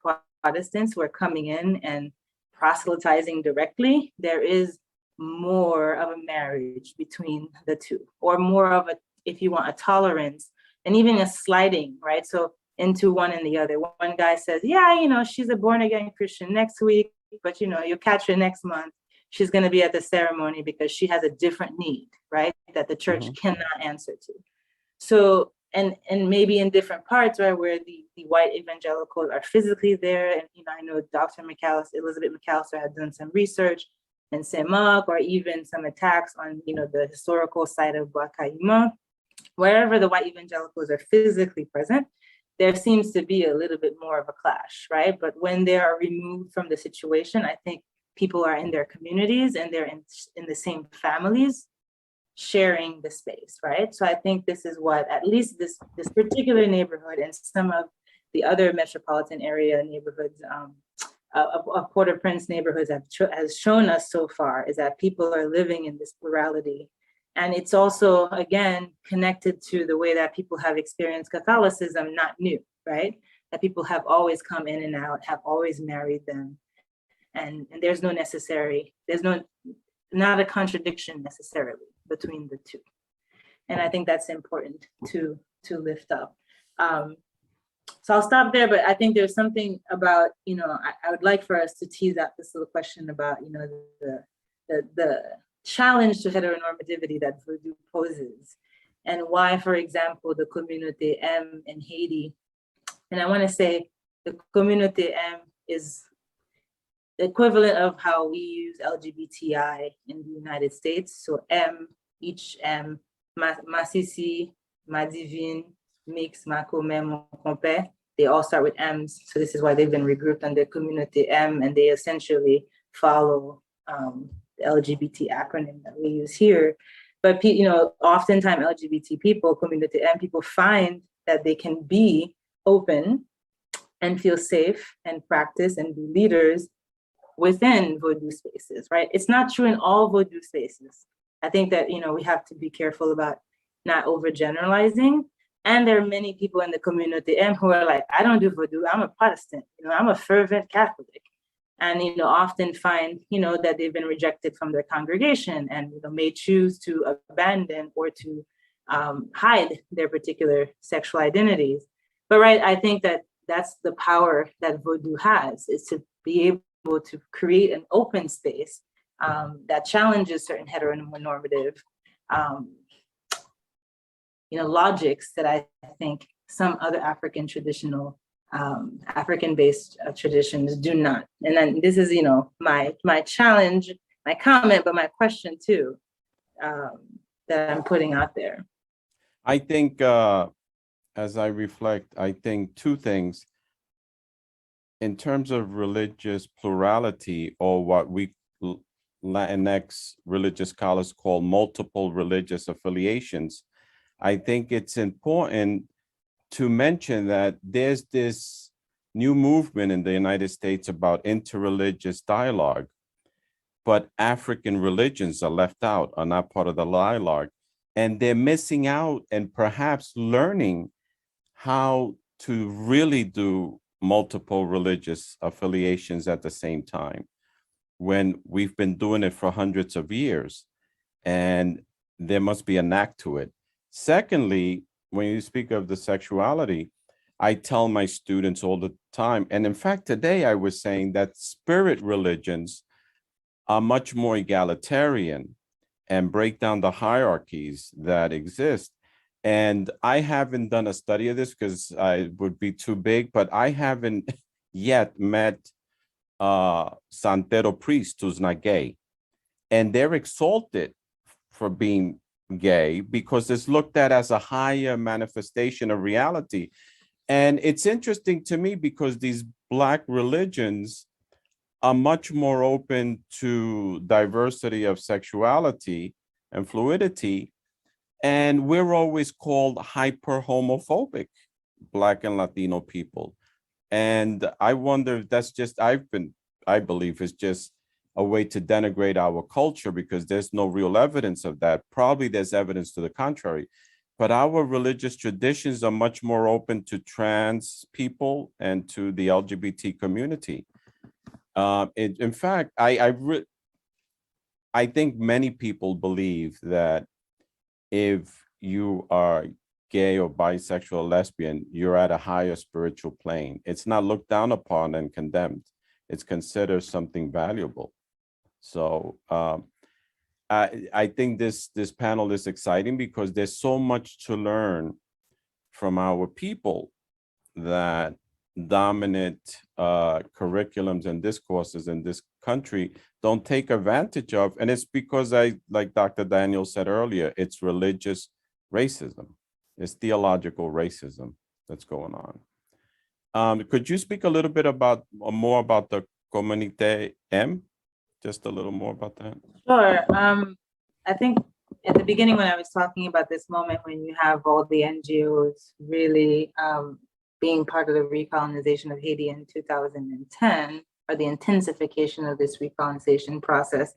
Protestants who are coming in and proselytizing directly, there is more of a marriage between the two, or more of a, if you want, a tolerance, and even a sliding, right? So into one and the other. One guy says, yeah, you know, she's a born again Christian next week, but you know, you'll catch her next month. She's going to be at the ceremony because she has a different need, right? That the church cannot answer to. So, and maybe in different parts, right, where the white evangelicals are physically there. And, you know, I know Dr. McAllister, Elizabeth McAllister had done some research in Saint Mark, or even some attacks on, you know, the historical site of Bwa Kayiman. Wherever the white evangelicals are physically present, there seems to be a little bit more of a clash, right? But when they are removed from the situation, I think people are in their communities and they're in the same families sharing the space, right? So I think this is what, at least this particular neighborhood and some of the other metropolitan area neighborhoods of Port-au-Prince neighborhoods has shown us so far, is that people are living in this plurality. And it's also, again, connected to the way that people have experienced Catholicism, not new, right? That people have always come in and out, have always married them. And there's not a contradiction necessarily between the two. And I think that's important to lift up. So I'll stop there, but I think there's something about, you know, I would like for us to tease out this little question about, you know, the challenge to heteronormativity that Vodou poses, and why, for example, the Communauté M in Haiti, and I want to say the Communauté M is the equivalent of how we use LGBTI in the United States. So M, each M, ma sisi, ma divine, mix, ma commun, mon compère, they all start with M's. So this is why they've been regrouped under Communauté M, and they essentially follow the LGBT acronym that we use here. But you know, oftentimes LGBT people, Communauté M people, find that they can be open and feel safe and practice and be leaders within Vodou spaces, right? It's not true in all Vodou spaces. I think that, you know, we have to be careful about not overgeneralizing. And there are many people in the Communauté M who are like, I don't do Vodou, I'm a Protestant, you know, I'm a fervent Catholic. And, you know, often find, you know, that they've been rejected from their congregation and, you know, may choose to abandon or to hide their particular sexual identities. But right, I think that that's the power that Vodou has, is to be able to create an open space that challenges certain heteronormative, you know, logics that I think some other African traditional, African-based traditions do not. And then this is, you know, my challenge, my comment, but my question too, that I'm putting out there. I think, as I reflect, I think two things. In terms of religious plurality, or what we Latinx religious scholars call multiple religious affiliations, I think it's important to mention that there's this new movement in the United States about interreligious dialogue, but African religions are left out, are not part of the dialogue, and they're missing out and perhaps learning how to really do multiple religious affiliations at the same time, when we've been doing it for hundreds of years, and there must be a knack to it. Secondly, when you speak of the sexuality, I tell my students all the time, and in fact, today I was saying that spirit religions are much more egalitarian and break down the hierarchies that exist. And I haven't done a study of this because it would be too big, but I haven't yet met Santero priest who's not gay. And they're exalted for being gay because it's looked at as a higher manifestation of reality. And it's interesting to me because these Black religions are much more open to diversity of sexuality and fluidity. And we're always called hyper homophobic, Black and Latino people. And I wonder if that's just, I believe it's just a way to denigrate our culture because there's no real evidence of that. Probably there's evidence to the contrary. but our religious traditions are much more open to trans people and to the LGBT community. In fact, I think many people believe that if you are gay or bisexual or lesbian, you're at a higher spiritual plane. It's not looked down upon and condemned. It's considered something valuable. So I think this panel is exciting because there's so much to learn from our people that dominant curriculums and discourses in this country don't take advantage of. And it's because like Dr. Daniel said earlier, it's religious racism. It's theological racism that's going on. Could you speak a little bit more about the Communauté M? Just a little more about that. Sure. I think at the beginning when I was talking about this moment when you have all the NGOs really being part of the recolonization of Haiti in 2010, or the intensification of this recolonization process,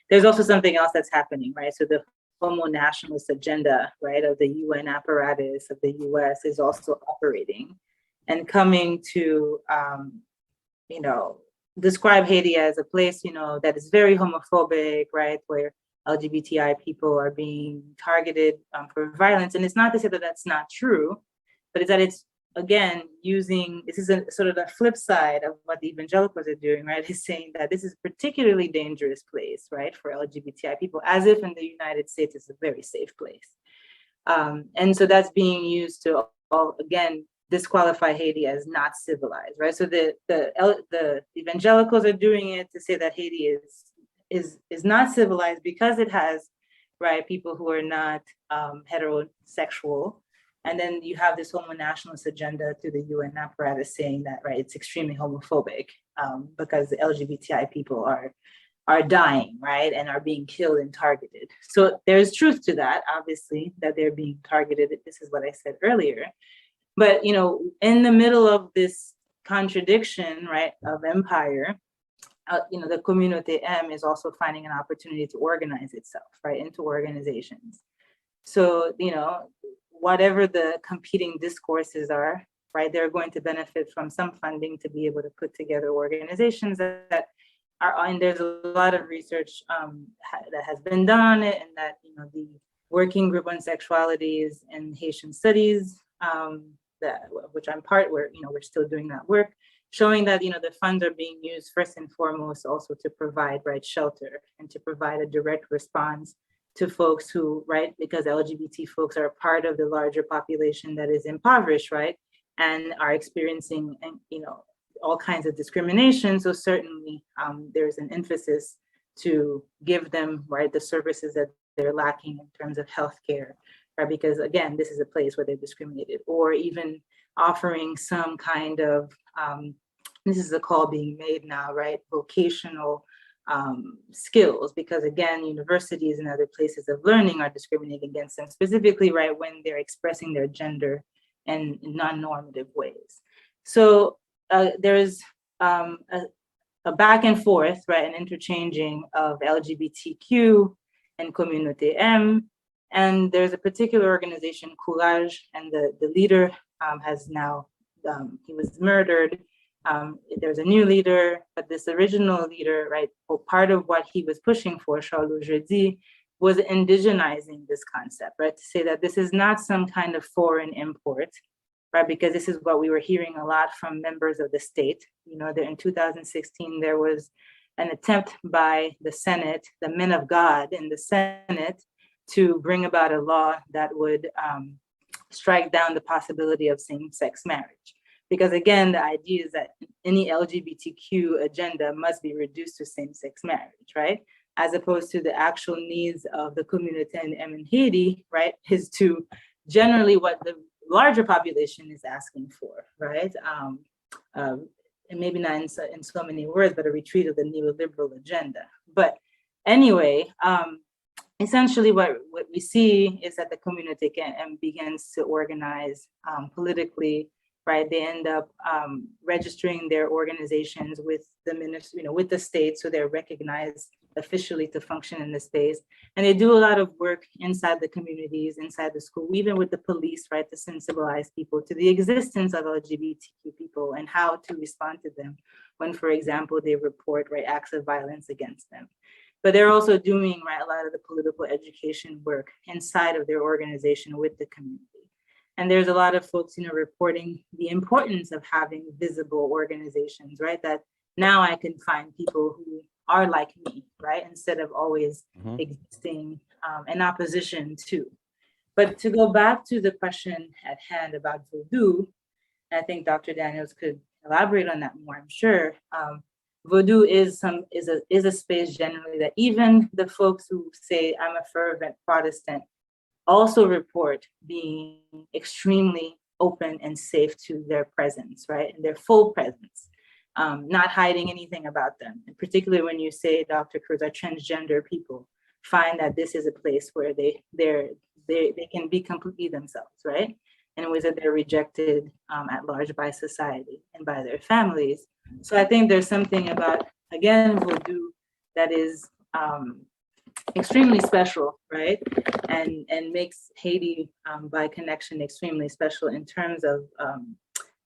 there's also something else that's happening, right? So the homo nationalist agenda, right, of the UN apparatus of the US is also operating and coming to, describe Haiti as a place, that is very homophobic, right, where LGBTI people are being targeted for violence. And it's not to say that that's not true, but it's that it's, again, this is a sort of the flip side of what the evangelicals are doing, right, is saying that this is a particularly dangerous place, right, for LGBTI people, as if in the United States it's a very safe place. And so that's being used to, again, disqualify Haiti as not civilized, right? So the evangelicals are doing it to say that Haiti is not civilized because it has, right, people who are not heterosexual. And then you have this homo nationalist agenda through the UN apparatus saying that, right, it's extremely homophobic because the LGBTI people are dying, right, and are being killed and targeted. So there's truth to that, obviously, that they're being targeted. This is what I said earlier. But, in the middle of this contradiction, right, of empire, the Communauté M is also finding an opportunity to organize itself, right, into organizations. So, whatever the competing discourses are, right, they're going to benefit from some funding to be able to put together organizations that are, and there's a lot of research that has been done on it, and that, the Working Group on Sexualities and Haitian Studies, which I'm part, where, we're still doing that work, showing that, the funds are being used first and foremost also to provide, right, shelter and to provide a direct response to folks who, right, because LGBT folks are a part of the larger population that is impoverished, right, and are experiencing, all kinds of discrimination. So certainly there's an emphasis to give them, right, the services that they're lacking in terms of healthcare, right, because again, this is a place where they're discriminated, or even offering some kind of, this is a call being made now, right, vocational skills, because again, universities and other places of learning are discriminating against them, specifically, right, when they're expressing their gender in non-normative ways. So there's a back and forth, right, an interchanging of LGBTQ and Communauté M, and there's a particular organization, Courage, and the leader has now, he was murdered. There's a new leader, but this original leader, right, or part of what he was pushing for, Charles Jeudi, was indigenizing this concept, right, to say that this is not some kind of foreign import, right, because this is what we were hearing a lot from members of the state. That in 2016, there was an attempt by the Senate, the men of God in the Senate, to bring about a law that would strike down the possibility of same-sex marriage. Because again, the idea is that any LGBTQ agenda must be reduced to same-sex marriage, right? As opposed to the actual needs of the Communauté M in Haiti, right, is to generally what the larger population is asking for, right? And maybe not in so many words, but a retreat of the neoliberal agenda. But anyway, essentially what we see is that the Communauté M begins to organize politically, right? They end up registering their organizations with the ministry, with the state, so they're recognized officially to function in the space. And they do a lot of work inside the communities, inside the school, even with the police, right, to sensibilize people to the existence of LGBTQ people and how to respond to them when, for example, they report, right, acts of violence against them. But they're also doing, right, a lot of the political education work inside of their organization with the community. And there's a lot of folks, reporting the importance of having visible organizations, right? That now I can find people who are like me, right? Instead of always existing in opposition to. But to go back to the question at hand about Vodou, I think Dr. Daniels could elaborate on that more, I'm sure. Vodou is a space generally that even the folks who say I'm a fervent Protestant also report being extremely open and safe to their presence, right? And their full presence, not hiding anything about them. And particularly when you say, Dr. Cruz, that transgender people find that this is a place where they can be completely themselves, right? In ways that they're rejected at large by society and by their families. So I think there's something about, again, Vodou that is extremely special, right? And makes Haiti by connection extremely special in terms of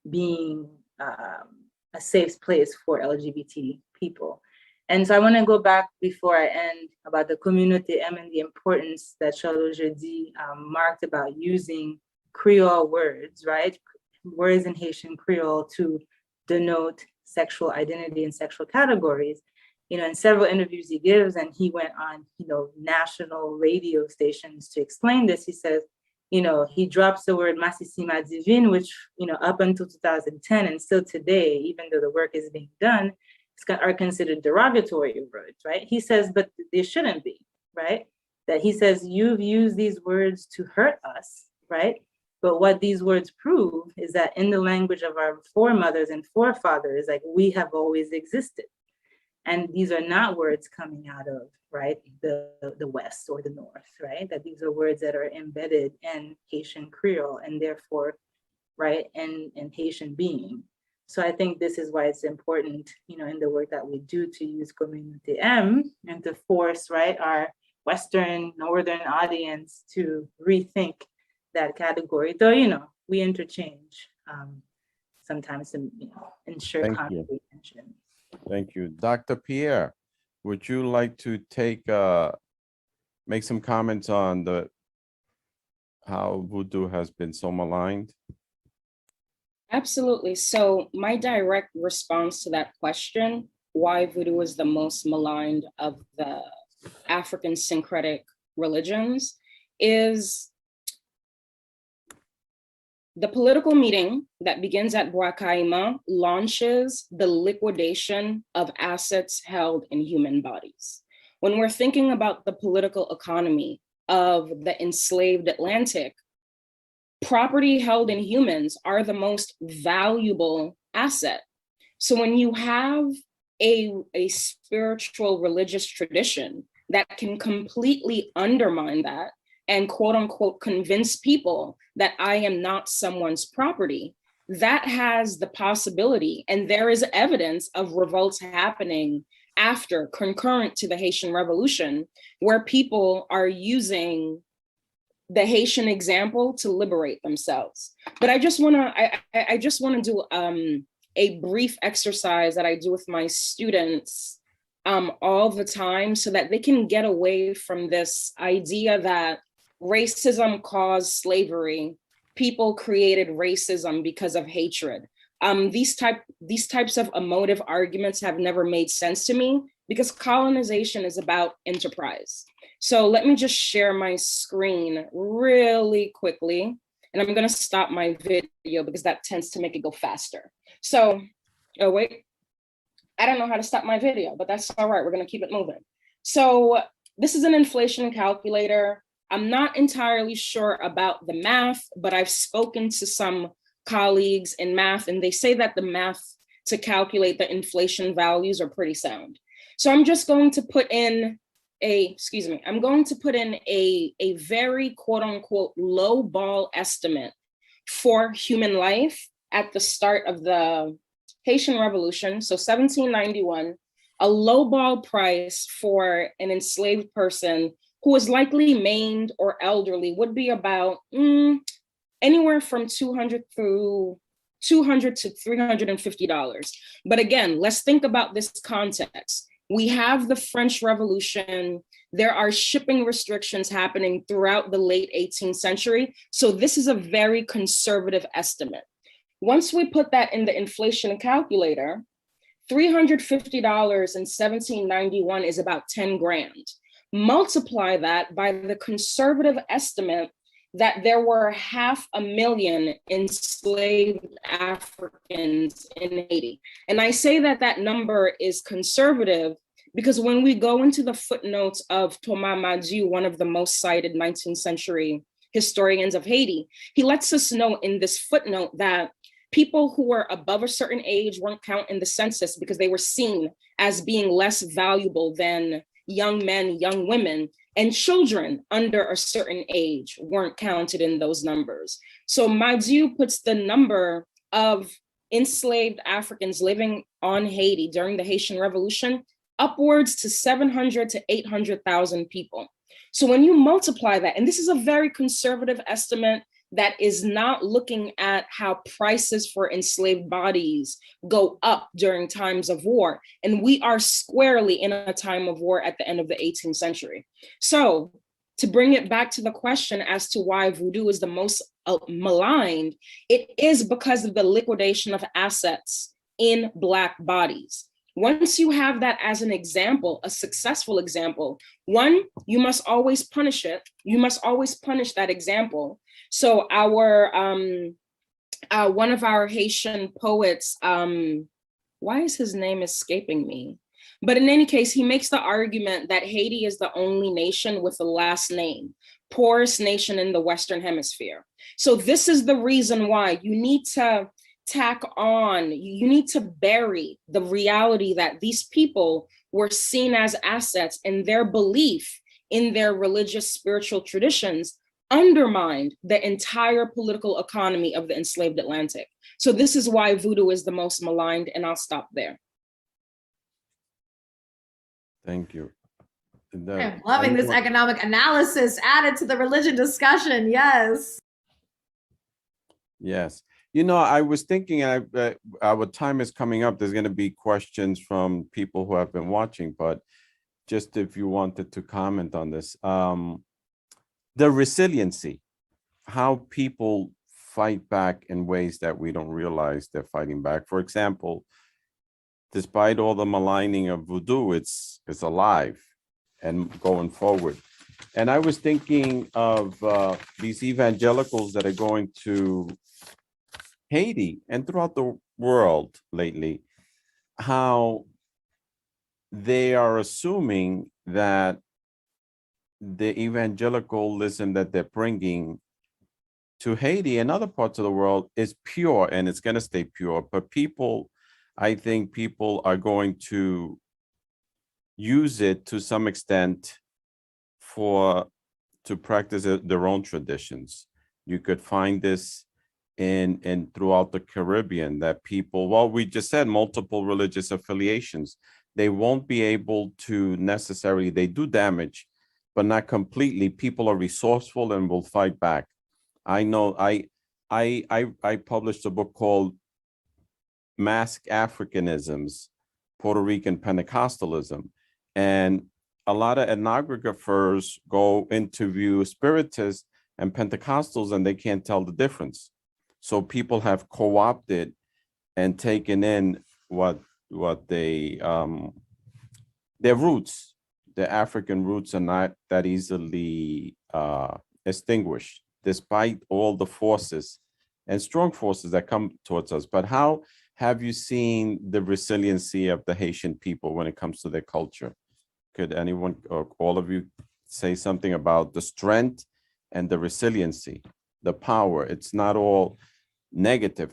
being a safe place for LGBT people. And so I want to go back before I end about the community and the importance that Charles Jeudi marked about using Creole words, right? Words in Haitian Creole to denote sexual identity and sexual categories. In several interviews he gives, and he went on, national radio stations to explain this. He says, he drops the word Masisima Divine, which, up until 2010 and still today, even though the work is being done, are considered derogatory words, right? He says, but they shouldn't be, right? That he says, you've used these words to hurt us, right? But what these words prove is that in the language of our foremothers and forefathers, like, we have always existed. And these are not words coming out of, right, the West or the North, right? That these are words that are embedded in Haitian Creole and therefore, right, in Haitian being. So I think this is why it's important, in the work that we do to use Communauté M and to force, right, our Western, Northern audience to rethink that category. Though, we interchange sometimes to, ensure comprehension. Thank you. Dr. Pierre, would you like to make some comments on how Vodou has been so maligned? Absolutely. So my direct response to that question, why Vodou is the most maligned of the African syncretic religions, is the political meeting that begins at Bwa Kayiman launches the liquidation of assets held in human bodies. When we're thinking about the political economy of the enslaved Atlantic, property held in humans are the most valuable asset. So when you have a spiritual religious tradition that can completely undermine that and quote unquote convince people that I am not someone's property, that has the possibility, and there is evidence of revolts happening after, concurrent to the Haitian Revolution, where people are using the Haitian example to liberate themselves. But I just wanna do a brief exercise that I do with my students all the time so that they can get away from this idea that racism caused slavery. People created racism because of hatred. These types of emotive arguments have never made sense to me because colonization is about enterprise. So let me just share my screen really quickly, and I'm gonna stop my video because that tends to make it go faster. So, oh wait, I don't know how to stop my video, but that's all right, we're gonna keep it moving. So this is an inflation calculator. I'm not entirely sure about the math, but I've spoken to some colleagues in math and they say that the math to calculate the inflation values are pretty sound. So I'm just going to put in a very quote unquote low ball estimate for human life at the start of the Haitian Revolution. So 1791, a lowball price for an enslaved person who is likely maimed or elderly would be about anywhere from $200 to $350. But again, let's think about this context. We have the French Revolution. There are shipping restrictions happening throughout the late 18th century. So this is a very conservative estimate. Once we put that in the inflation calculator, $350 in 1791 is about 10 grand. Multiply that by the conservative estimate that there were 500,000 enslaved Africans in Haiti. And I say that that number is conservative because when we go into the footnotes of Thomas Madieu, one of the most cited 19th century historians of Haiti, he lets us know in this footnote that people who were above a certain age weren't counted in the census because they were seen as being less valuable than young men, young women, and children under a certain age weren't counted in those numbers. So Madieu puts the number of enslaved Africans living on Haiti during the Haitian Revolution upwards to 700 to 800,000 people. So when you multiply that, and this is a very conservative estimate that is not looking at how prices for enslaved bodies go up during times of war. And we are squarely in a time of war at the end of the 18th century. So to bring it back to the question as to why voodoo is the most maligned, it is because of the liquidation of assets in Black bodies. Once you have that as an example, a successful example, one, you must always punish it. You must always punish that example. So our one of our Haitian poets, why is his name escaping me? But in any case, he makes the argument that Haiti is the only nation with a last name, poorest nation in the Western Hemisphere. So this is the reason why you need to tack on, you need to bury the reality that these people were seen as assets and their belief in their religious spiritual traditions undermined the entire political economy of the enslaved Atlantic. So this is why voodoo is the most maligned, and I'll stop there. Thank you. I'm loving this economic analysis added to the religion discussion. Yes. Yes. You know, I was thinking, our time is coming up. There's going to be questions from people who have been watching, but just if you wanted to comment on this, the resiliency, how people fight back in ways that we don't realize they're fighting back. For example, despite all the maligning of voodoo, it's alive and going forward. And I was thinking of these evangelicals that are going to Haiti and throughout the world lately, how they are assuming that the evangelicalism that they're bringing to Haiti and other parts of the world is pure, and it's going to stay pure. But people, I think people are going to use it to some extent to practice their own traditions. You could find this in throughout the Caribbean, that people, well, we just said multiple religious affiliations, they won't be able to necessarily, they do damage, but not completely. People are resourceful and will fight back. I know I published a book called Mask Africanisms, Puerto Rican Pentecostalism. And a lot of ethnographers go interview Spiritists and Pentecostals and they can't tell the difference. So people have co-opted and taken in what they, their roots, their African roots are not that easily extinguished, despite all the forces and strong forces that come towards us. But how have you seen the resiliency of the Haitian people when it comes to their culture? Could anyone or all of you say something about the strength and the resiliency, the power? It's not all negative.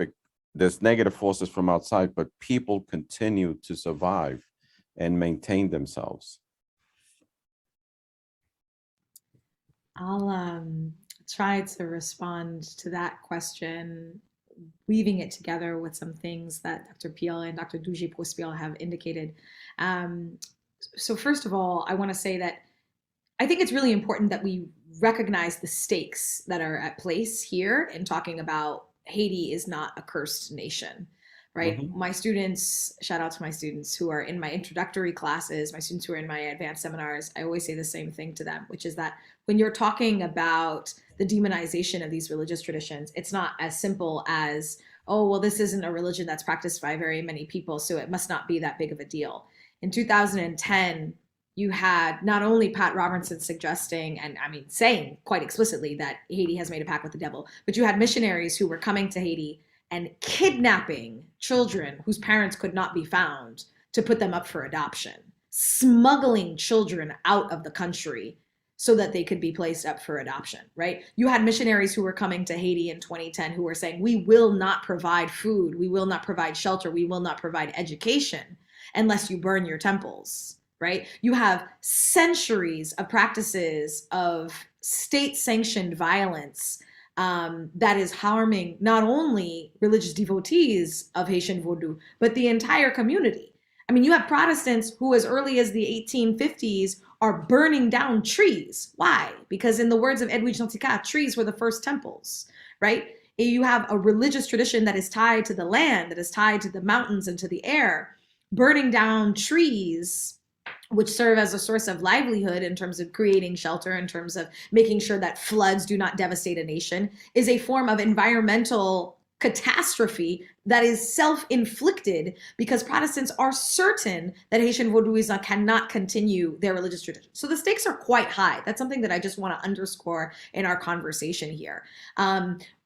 There's negative forces from outside, but people continue to survive and maintain themselves. I'll try to respond to that question weaving it together with some things that Dr. Pierre and Dr. Dujé have indicated. So first of all, I want to say that I think it's really important that we recognize the stakes that are at place here in talking about Haiti is not a cursed nation, right? Mhm. My students, shout out to my students who are in my introductory classes, my students who are in my advanced seminars, I always say the same thing to them, which is that when you're talking about the demonization of these religious traditions, it's not as simple as, oh, well, this isn't a religion that's practiced by very many people, so it must not be that big of a deal. In 2010, you had not only Pat Robertson suggesting, and I mean, saying quite explicitly that Haiti has made a pact with the devil, but you had missionaries who were coming to Haiti and kidnapping children whose parents could not be found to put them up for adoption, smuggling children out of the country so that they could be placed up for adoption, right? You had missionaries who were coming to Haiti in 2010 who were saying, we will not provide food, we will not provide shelter, we will not provide education unless you burn your temples, right? You have centuries of practices of state-sanctioned violence that is harming not only religious devotees of Haitian Vodou, but the entire community. I mean, you have Protestants who as early as the 1850s are burning down trees. Why? Because in the words of Edwidge Nantika, trees were the first temples, right? You have a religious tradition that is tied to the land, that is tied to the mountains and to the air, burning down trees, which serve as a source of livelihood in terms of creating shelter, in terms of making sure that floods do not devastate a nation, is a form of environmental catastrophe that is self-inflicted because Protestants are certain that Haitian Vodouism cannot continue their religious tradition. So the stakes are quite high. That's something that I just want to underscore in our conversation here.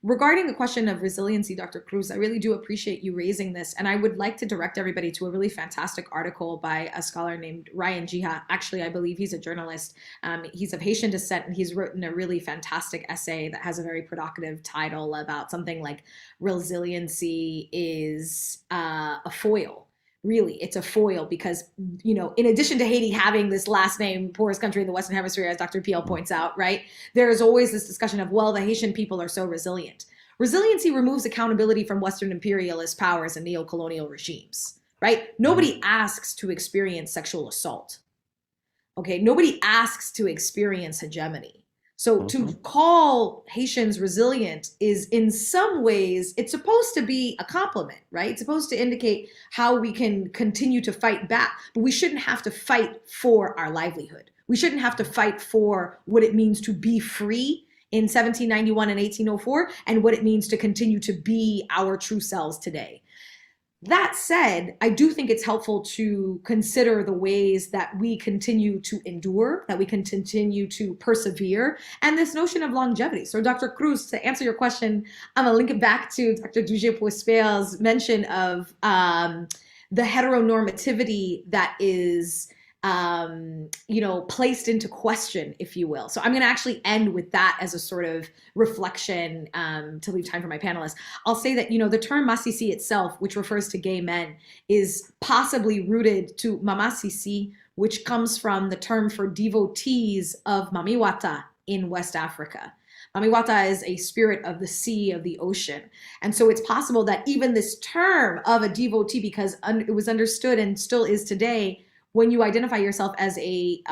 Regarding the question of resiliency, Dr. Cruz, I really do appreciate you raising this. And I would like to direct everybody to a really fantastic article by a scholar named Ryan Jiha. Actually, I believe he's a journalist. He's of Haitian descent, and he's written a really fantastic essay that has a very provocative title about something like resiliency is a foil. Really, it's a foil because, you know, in addition to Haiti having this last name, poorest country in the Western Hemisphere, as Dr. Pierre points out, right, there is always this discussion of, well, the Haitian people are so resilient. Resiliency removes accountability from Western imperialist powers and neo-colonial regimes, right? Nobody asks to experience sexual assault. Okay, nobody asks to experience hegemony. So to call Haitians resilient is in some ways, it's supposed to be a compliment, right? It's supposed to indicate how we can continue to fight back, but we shouldn't have to fight for our livelihood. We shouldn't have to fight for what it means to be free in 1791 and 1804 and what it means to continue to be our true selves today. That said, I do think it's helpful to consider the ways that we continue to endure, that we can continue to persevere, and this notion of longevity. So Dr. Cruz, to answer your question, I'm gonna link it back to Dr. Dujé-Poisper's mention of the heteronormativity that is placed into question, if you will. So I'm going to actually end with that as a sort of reflection to leave time for my panelists. I'll say that, the term masisi itself, which refers to gay men, is possibly rooted to mamasisi, which comes from the term for devotees of Mamiwata in West Africa. Mamiwata is a spirit of the sea, of the ocean. And so it's possible that even this term of a devotee, because it was understood and still is today, when you identify yourself as a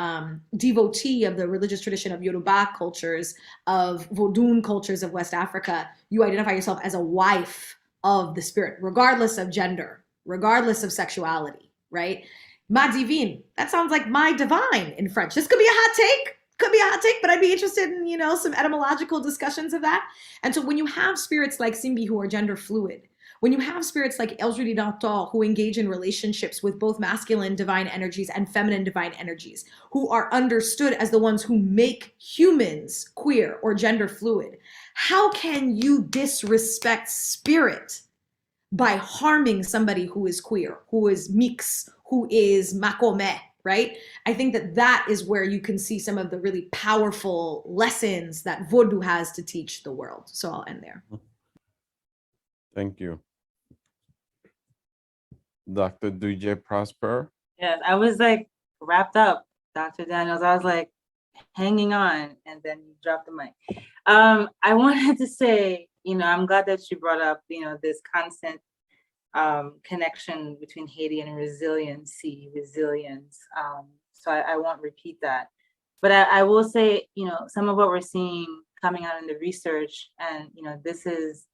devotee of the religious tradition of Yoruba cultures, of Vodou cultures of West Africa, you identify yourself as a wife of the spirit, regardless of gender, regardless of sexuality, right? Ma divine, that sounds like my divine in French. This could be a hot take, but I'd be interested in, some etymological discussions of that. And so when you have spirits like Simbi who are gender fluid, when you have spirits like El Judi d'Antor who engage in relationships with both masculine divine energies and feminine divine energies, who are understood as the ones who make humans queer or gender fluid, how can you disrespect spirit by harming somebody who is queer, who is mix, who is makome, right? I think that is where you can see some of the really powerful lessons that Vodou has to teach the world. So I'll end there. Thank you. Dr. Dujé-Prosper. Yes, I was like wrapped up, Dr. Daniels. I was like hanging on, and then you dropped the mic. I wanted to say I'm glad that you brought up, this constant connection between Haiti and resilience. So I won't repeat that. But I will say, some of what we're seeing coming out in the research, and, this is,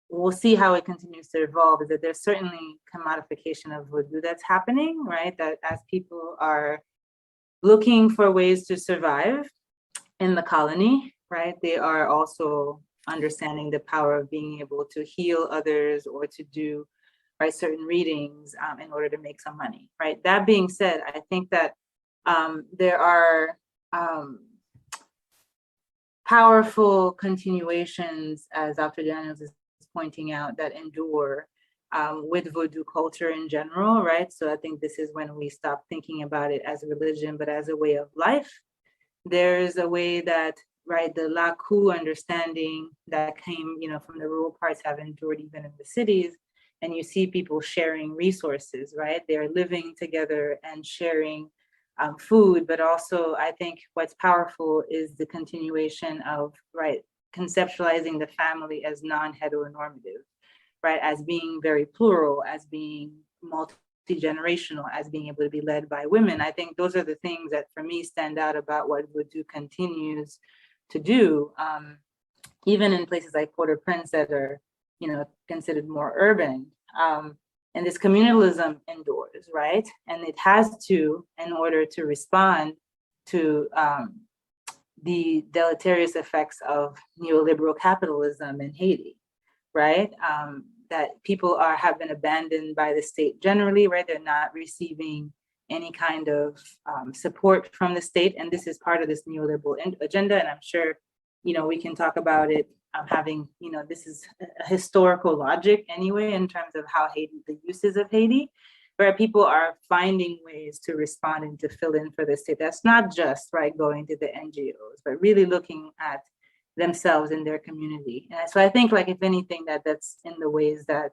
we'll see how it continues to evolve, is that there's certainly commodification of Vodou that's happening, right? That as people are looking for ways to survive in the colony, right, they are also understanding the power of being able to heal others or to do, right, certain readings in order to make some money, right? That being said, I think that there are powerful continuations, as Dr. Daniels is pointing out, that endure with Vodou culture in general, right? So I think this is when we stop thinking about it as a religion, but as a way of life. There's a way that, right, the Laku understanding that came, from the rural parts have endured even in the cities. And you see people sharing resources, right? They're living together and sharing food, but also I think what's powerful is the continuation of, right, conceptualizing the family as non-heteronormative, right, as being very plural, as being multi-generational, as being able to be led by women. I think those are the things that for me stand out about what Vodou continues to do, even in places like Port-au-Prince that are, considered more urban. And this communalism endures, right? And it has to, in order to respond to the deleterious effects of neoliberal capitalism in Haiti, right? That people have been abandoned by the state generally, right? They're not receiving any kind of support from the state. And this is part of this neoliberal agenda. And I'm sure, we can talk about it having, this is a historical logic anyway, in terms of how Haiti, the uses of Haiti, where people are finding ways to respond and to fill in for the state. That's not just, right, going to the NGOs, but really looking at themselves in their community. And so I think, like, if anything, that's in the ways that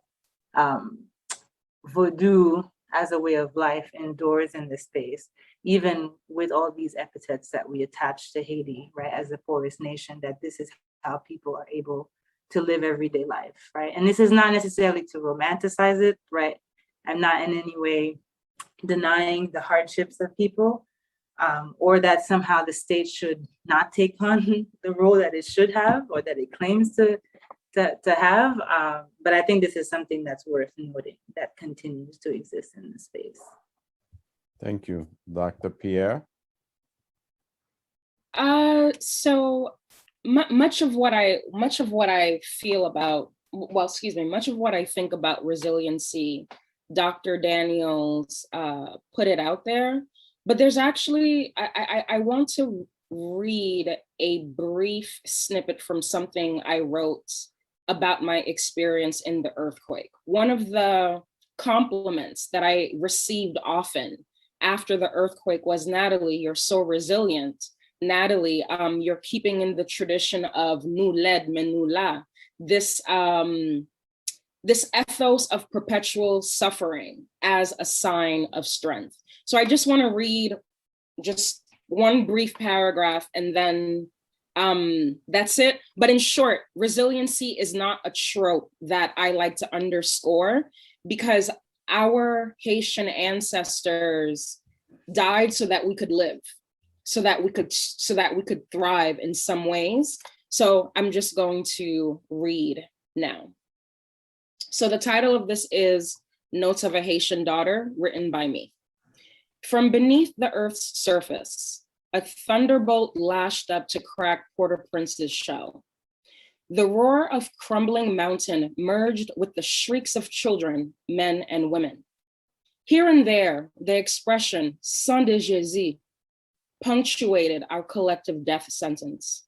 Vodou as a way of life endures in this space, even with all these epithets that we attach to Haiti, right, as a poorest nation, that this is how people are able to live everyday life, right? And this is not necessarily to romanticize it, right? I'm not in any way denying the hardships of people, or that somehow the state should not take on the role that it should have or that it claims to have. But I think this is something that's worth noting that continues to exist in the space. Thank you. Dr. Pierre? So much of what I feel about, much of what I think about resiliency, Dr. Daniels put it out there, but there's actually, I want to read a brief snippet from something I wrote about my experience in the earthquake. One of the compliments that I received often after the earthquake was, Nathalie, you're so resilient. Nathalie, you're keeping in the tradition of nous l'aide, mais nous là. This ethos of perpetual suffering as a sign of strength. So I just want to read just one brief paragraph and then that's it. But in short, resiliency is not a trope that I like to underscore, because our Haitian ancestors died so that we could live, so that we could thrive in some ways. So I'm just going to read now. So the title of this is Notes of a Haitian Daughter, written by me. From beneath the earth's surface, a thunderbolt lashed up to crack Port-au-Prince's shell. The roar of crumbling mountain merged with the shrieks of children, men and women. Here and there, the expression Sang de Jésus punctuated our collective death sentence.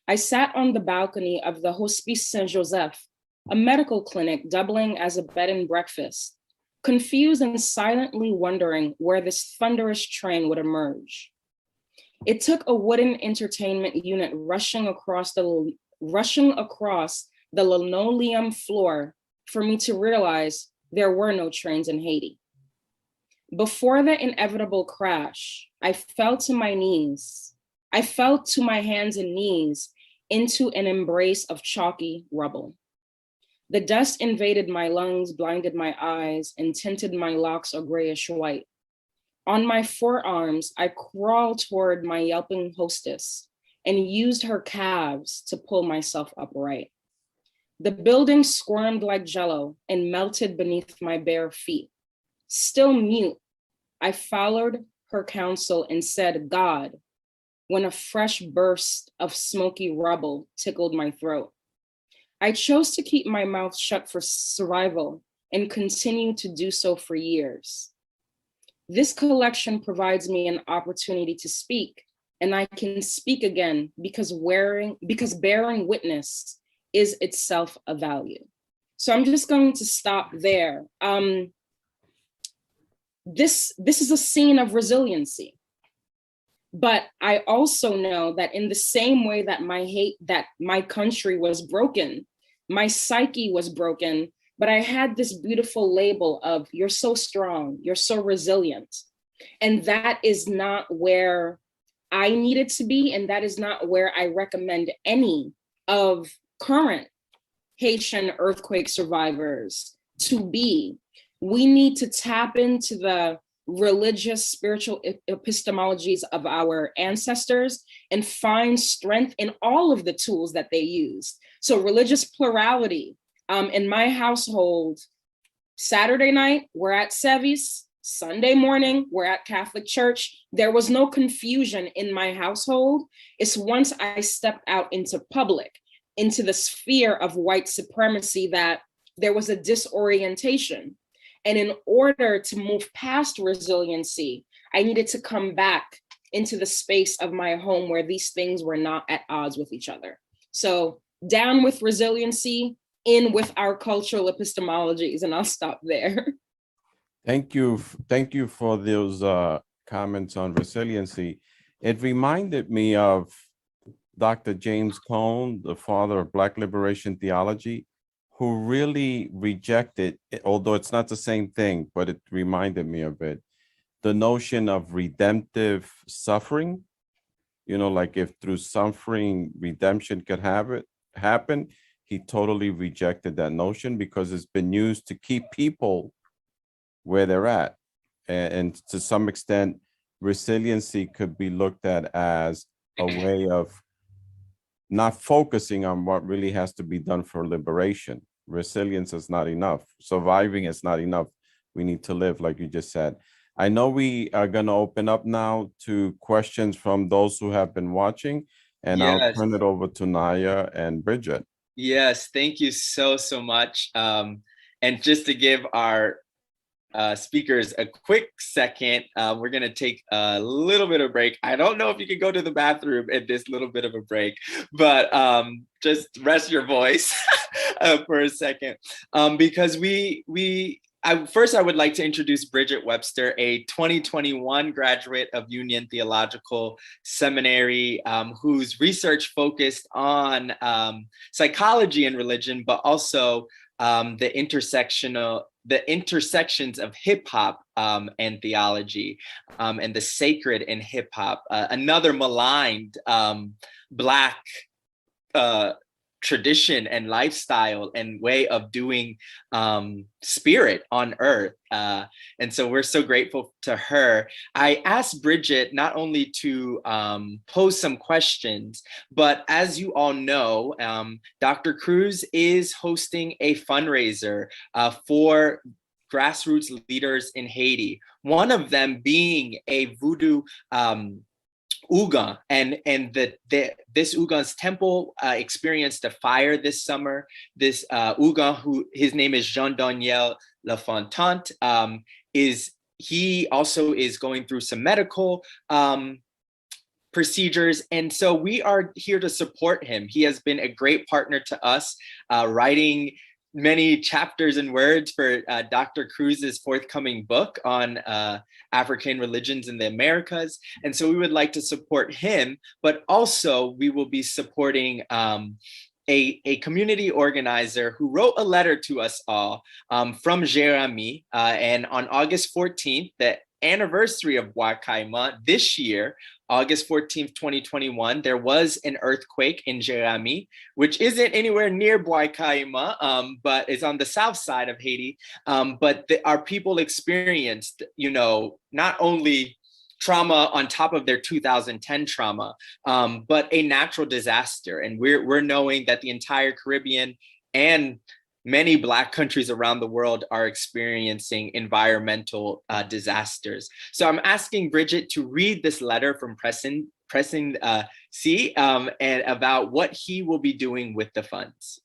I sat on the balcony of the Hospice Saint-Joseph, a medical clinic doubling as a bed and breakfast, confused and silently wondering where this thunderous train would emerge. It took a wooden entertainment unit rushing across the linoleum floor for me to realize there were no trains in Haiti. Before the inevitable crash, I fell to my hands and knees into an embrace of chalky rubble. The dust invaded my lungs, blinded my eyes, and tinted my locks a grayish white. On my forearms, I crawled toward my yelping hostess and used her calves to pull myself upright. The building squirmed like jello and melted beneath my bare feet. Still mute, I followed her counsel and said, God, when a fresh burst of smoky rubble tickled my throat. I chose to keep my mouth shut for survival and continue to do so for years. This collection provides me an opportunity to speak, and I can speak again because bearing witness is itself a value. So I'm just going to stop there. This is a scene of resiliency. But I also know that in the same way that my country was broken, my psyche was broken, but I had this beautiful label of you're so strong, you're so resilient. And that is not where I needed to be. And that is not where I recommend any of current Haitian earthquake survivors to be. We need to tap into the religious, spiritual epistemologies of our ancestors and find strength in all of the tools that they used. So religious plurality. In my household, Saturday night, we're at Sevis. Sunday morning, we're at Catholic Church. There was no confusion in my household. It's once I stepped out into public, into the sphere of white supremacy, that there was a disorientation. And in order to move past resiliency, I needed to come back into the space of my home where these things were not at odds with each other. So down with resiliency, in with our cultural epistemologies, and I'll stop there. Thank you for those comments on resiliency. It reminded me of Dr. James Cone, the father of Black liberation theology, who really rejected, although it's not the same thing, but it reminded me of it, the notion of redemptive suffering. You know, like if through suffering, redemption could happen. He totally rejected that notion because it's been used to keep people where they're at. And to some extent, resiliency could be looked at as a way of not focusing on what really has to be done for liberation. Resilience is not enough. Surviving is not enough. We need to live, like you just said. I know we are going to open up now to questions from those who have been watching, and Yes. I'll turn it over to Nyya and Bridget. Yes, thank you so much. And just to give our speakers a quick second, we're going to take a little bit of break. I don't know if you can go to the bathroom at this little bit of a break, but just rest your voice for a second, because first I would like to introduce Bridget Webster, a 2021 graduate of Union Theological Seminary, whose research focused on psychology and religion, but also the intersections of hip hop and theology, and the sacred in hip hop, another maligned Black tradition and lifestyle and way of doing spirit on earth. And so we're so grateful to her. I asked Bridget not only to pose some questions, but as you all know, Dr. Cruz is hosting a fundraiser for grassroots leaders in Haiti, one of them being a Vodou Ougan, and this Ougan's temple experienced a fire this summer. This Ougan, who his name is Jean-Daniel Lafontant, he also is going through some medical procedures, and so we are here to support him. He has been a great partner to us, writing many chapters and words for Dr. Cruz's forthcoming book on African religions in the Americas. And so we would like to support him, but also we will be supporting a community organizer who wrote a letter to us all from Jérémy. And on August 14th, anniversary of Bwa Kayiman this year, August 14th, 2021, there was an earthquake in Jérémie, which isn't anywhere near Bwa Kayiman, but is on the south side of Haiti. But our people experienced, not only trauma on top of their 2010 trauma, but a natural disaster. And we're knowing that the entire Caribbean and many Black countries around the world are experiencing environmental disasters. So I'm asking Bridget to read this letter from Preston C. And about what he will be doing with the funds.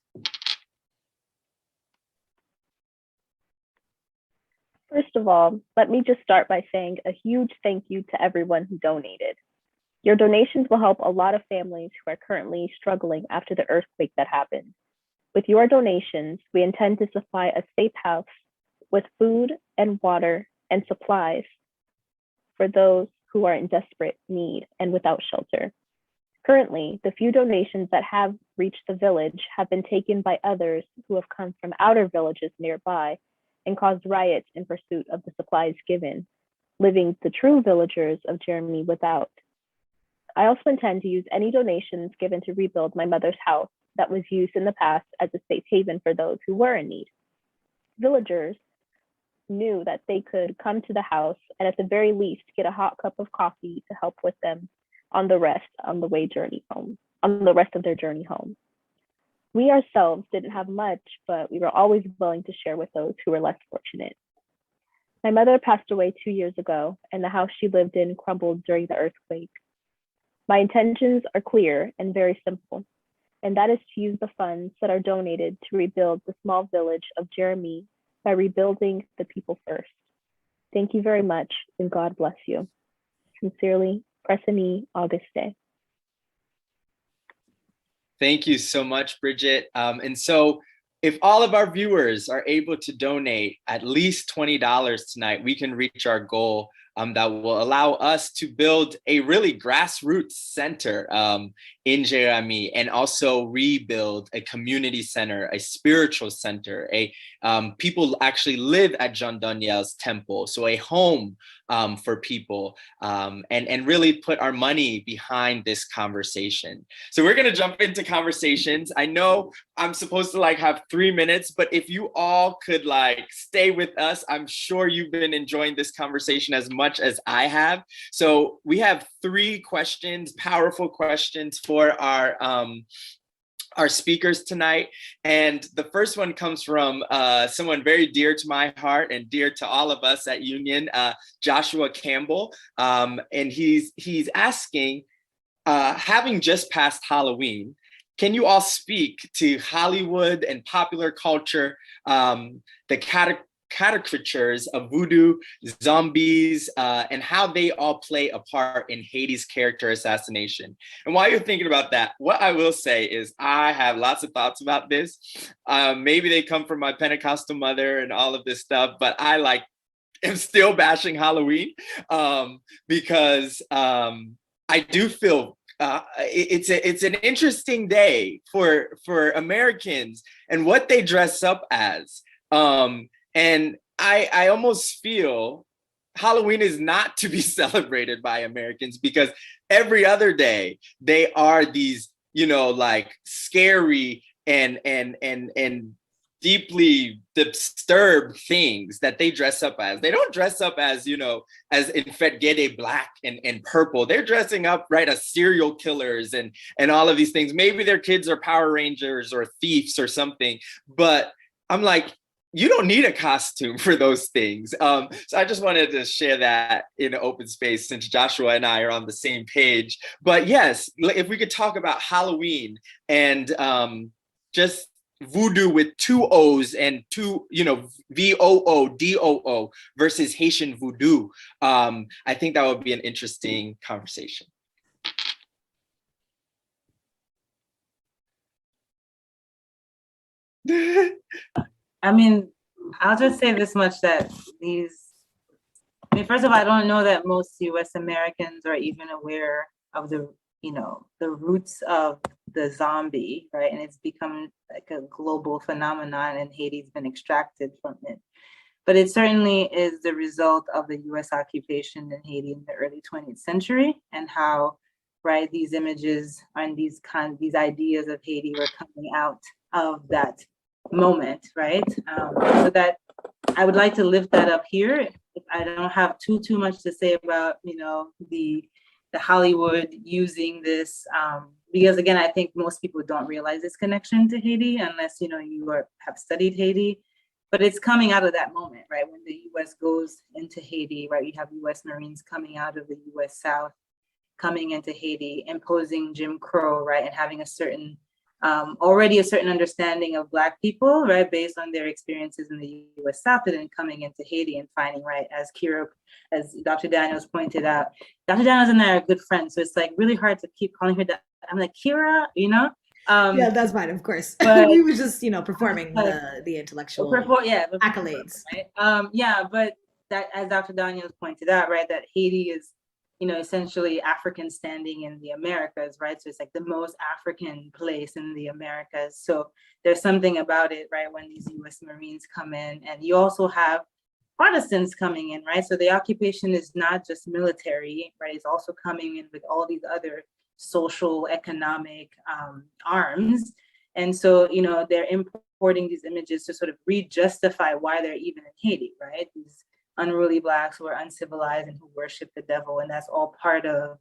First of all, let me just start by saying a huge thank you to everyone who donated. Your donations will help a lot of families who are currently struggling after the earthquake that happened. With your donations, we intend to supply a safe house with food and water and supplies for those who are in desperate need and without shelter. Currently, the few donations that have reached the village have been taken by others who have come from outer villages nearby and caused riots in pursuit of the supplies given, leaving the true villagers of Jérémie without. I also intend to use any donations given to rebuild my mother's house that was used in the past as a safe haven for those who were in need. Villagers knew that they could come to the house and at the very least get a hot cup of coffee to help with them on the rest of their journey home. We ourselves didn't have much, but we were always willing to share with those who were less fortunate. My mother passed away 2 years ago, and the house she lived in crumbled during the earthquake. My intentions are clear and very simple, and that is to use the funds that are donated to rebuild the small village of Jérémie by rebuilding the people first. Thank you very much, and God bless you. Sincerely, Preston Auguste. Thank you so much, Bridget. And so if all of our viewers are able to donate at least $20 tonight, we can reach our goal that will allow us to build a really grassroots center in Jérémie, and also rebuild a community center, a spiritual center. People actually live at Jean Daniel's temple, so a home for people, and really put our money behind this conversation. So we're gonna jump into conversations. I know I'm supposed to have 3 minutes, but if you all could stay with us, I'm sure you've been enjoying this conversation as much as I have. So we have 3 questions, powerful questions for our speakers tonight. And the first one comes from someone very dear to my heart and dear to all of us at Union, Joshua Campbell. And he's asking, having just passed Halloween, can you all speak to Hollywood and popular culture, the caricatures of voodoo, zombies, and how they all play a part in Haiti's character assassination? And while you're thinking about that, what I will say is I have lots of thoughts about this. Maybe they come from my Pentecostal mother and all of this stuff, but I am still bashing Halloween because I do feel it's an interesting day for Americans and what they dress up as. And I almost feel Halloween is not to be celebrated by Americans, because every other day they are these, scary and deeply disturbed things that they dress up as. They don't dress up as, as in gede black and purple. They're dressing up, as serial killers and all of these things. Maybe their kids are Power Rangers or thieves or something, but I'm like, you don't need a costume for those things. So I just wanted to share that in an open space since Joshua and I are on the same page. But yes, if we could talk about Halloween and just voodoo with 2 O's and 2, VOODOO versus Haitian voodoo, I think that would be an interesting conversation. I'll just say this much, that first of all, I don't know that most US Americans are even aware of the roots of the zombie, right? And it's become like a global phenomenon, and Haiti's been extracted from it. but it certainly is the result of the US occupation in Haiti in the early 20th century, and how, right, these images and these ideas of Haiti were coming out of that moment, right? So that I would like to lift that up here. I don't have too much to say about, you know, the Hollywood using this, because again, I think most people don't realize this connection to Haiti unless, you know, you have studied Haiti. But it's coming out of that moment, right? When the US goes into Haiti, right? You have US Marines coming out of the US South, coming into Haiti, imposing Jim Crow, right? And having a certain, already a certain understanding of Black people, right? Based on their experiences in the US South, and then coming into Haiti and finding, right, as Kyrah, as Dr. Daniels pointed out, Dr. Daniels and I are good friends. So it's like really hard to keep calling her that. I'm like, Kyrah, you know? Yeah, that's fine, of course. But we were just, you know, performing the intellectual accolades. Right? Yeah, but that, as Dr. Daniels pointed out, right, that Haiti is, you know, essentially African standing in the Americas, right? So it's like the most African place in the Americas. So there's something about it, right, when these US Marines come in, and you also have Protestants coming in, right? So the occupation is not just military, right? It's also coming in with all these other social, economic arms. And so, you know, they're importing these images to sort of re-justify why they're even in Haiti, right? These unruly Blacks who are uncivilized and who worship the devil. And that's all part of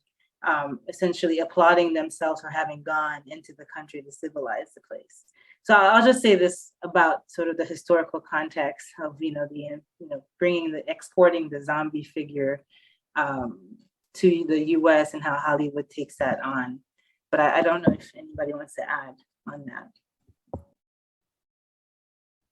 essentially applauding themselves for having gone into the country to civilize the place. So I'll just say this about sort of the historical context of, you know, exporting the zombie figure to the US and how Hollywood takes that on. But I don't know if anybody wants to add on that.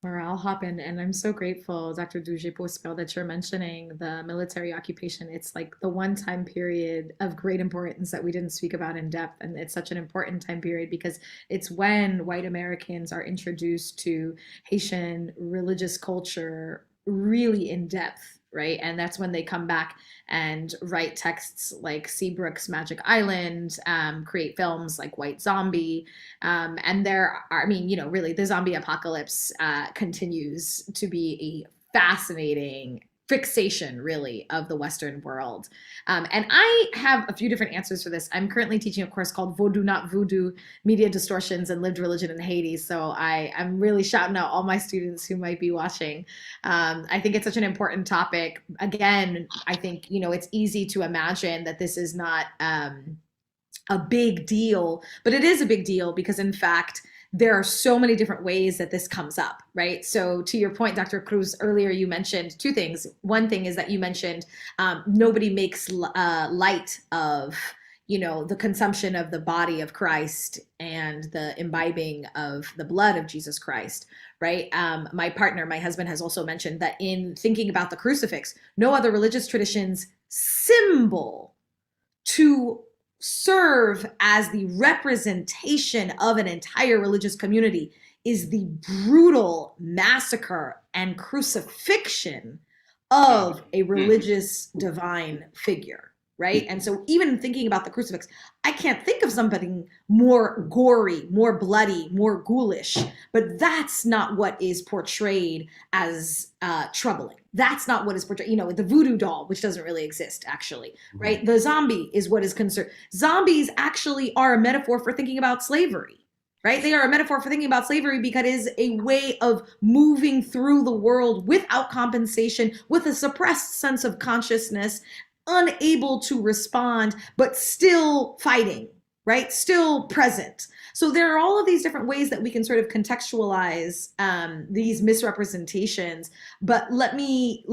Or I'll hop in, and I'm so grateful, Dr. Duje-Pospel, that you're mentioning the military occupation. It's like the one time period of great importance that we didn't speak about in depth, and it's such an important time period because it's when white Americans are introduced to Haitian religious culture really in depth, right? And that's when they come back and write texts like Seabrook's Magic Island, create films like White Zombie. And there are, I mean, you know, really the zombie apocalypse continues to be a fascinating fixation, really, of the Western world. And I have a few different answers for this. I'm currently teaching a course called Vodou, Not Voodoo, Media Distortions and Lived Religion in Haiti. So I'm really shouting out all my students who might be watching. I think it's such an important topic. Again, I think, you know, it's easy to imagine that this is not a big deal, but it is a big deal because, in fact, there are so many different ways that this comes up, right? So to your point, Dr. Cruz, earlier you mentioned two things. One thing is that you mentioned nobody makes light of, you know, the consumption of the body of Christ and the imbibing of the blood of Jesus Christ, right? My partner, my husband, has also mentioned that in thinking about the crucifix, no other religious tradition's symbol to serve as the representation of an entire religious community is the brutal massacre and crucifixion of a religious divine figure, right? And so even thinking about the crucifix, I can't think of something more gory, more bloody, more ghoulish, but that's not what is portrayed as troubling. That's not what is portrayed, you know, the voodoo doll, which doesn't really exist actually, right? The zombie is what is concerned. Zombies actually are a metaphor for thinking about slavery, right? They are a metaphor for thinking about slavery because it is a way of moving through the world without compensation, with a suppressed sense of consciousness, unable to respond, but still fighting, right? Still present. So there are all of these different ways that we can sort of contextualize these misrepresentations. But let me,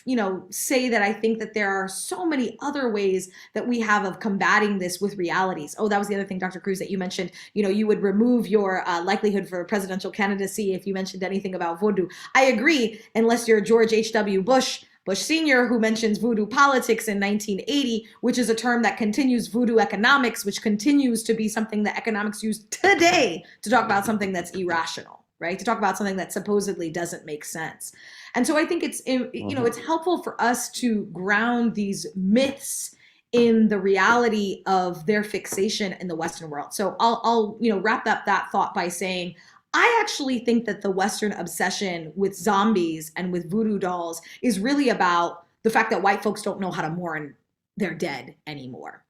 you know, say that I think that there are so many other ways that we have of combating this with realities. Oh, that was the other thing, Dr. Cruz, that you mentioned. You know, you would remove your likelihood for presidential candidacy if you mentioned anything about Vodou. I agree, unless you're George H.W. Bush Sr., who mentions voodoo politics in 1980, which is a term that continues voodoo economics, which continues to be something that economics use today to talk about something that's irrational, right? To talk about something that supposedly doesn't make sense. And so I think it's, you know, it's helpful for us to ground these myths in the reality of their fixation in the Western world. So I'll you know, wrap up that thought by saying, I actually think that the Western obsession with zombies and with voodoo dolls is really about the fact that white folks don't know how to mourn their dead anymore.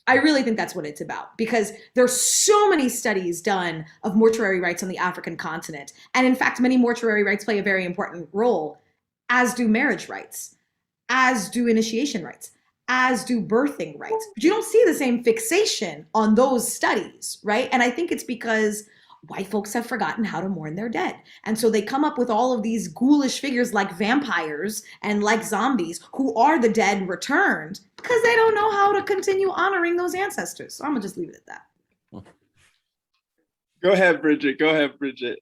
I really think that's what it's about, because there's so many studies done of mortuary rites on the African continent. And in fact, many mortuary rites play a very important role, as do marriage rites, as do initiation rites, as do birthing rites. But you don't see the same fixation on those studies, right? And I think it's because white folks have forgotten how to mourn their dead. And so they come up with all of these ghoulish figures like vampires and like zombies who are the dead returned because they don't know how to continue honoring those ancestors. So I'm gonna just leave it at that. Go ahead, Bridget. Go ahead, Bridget.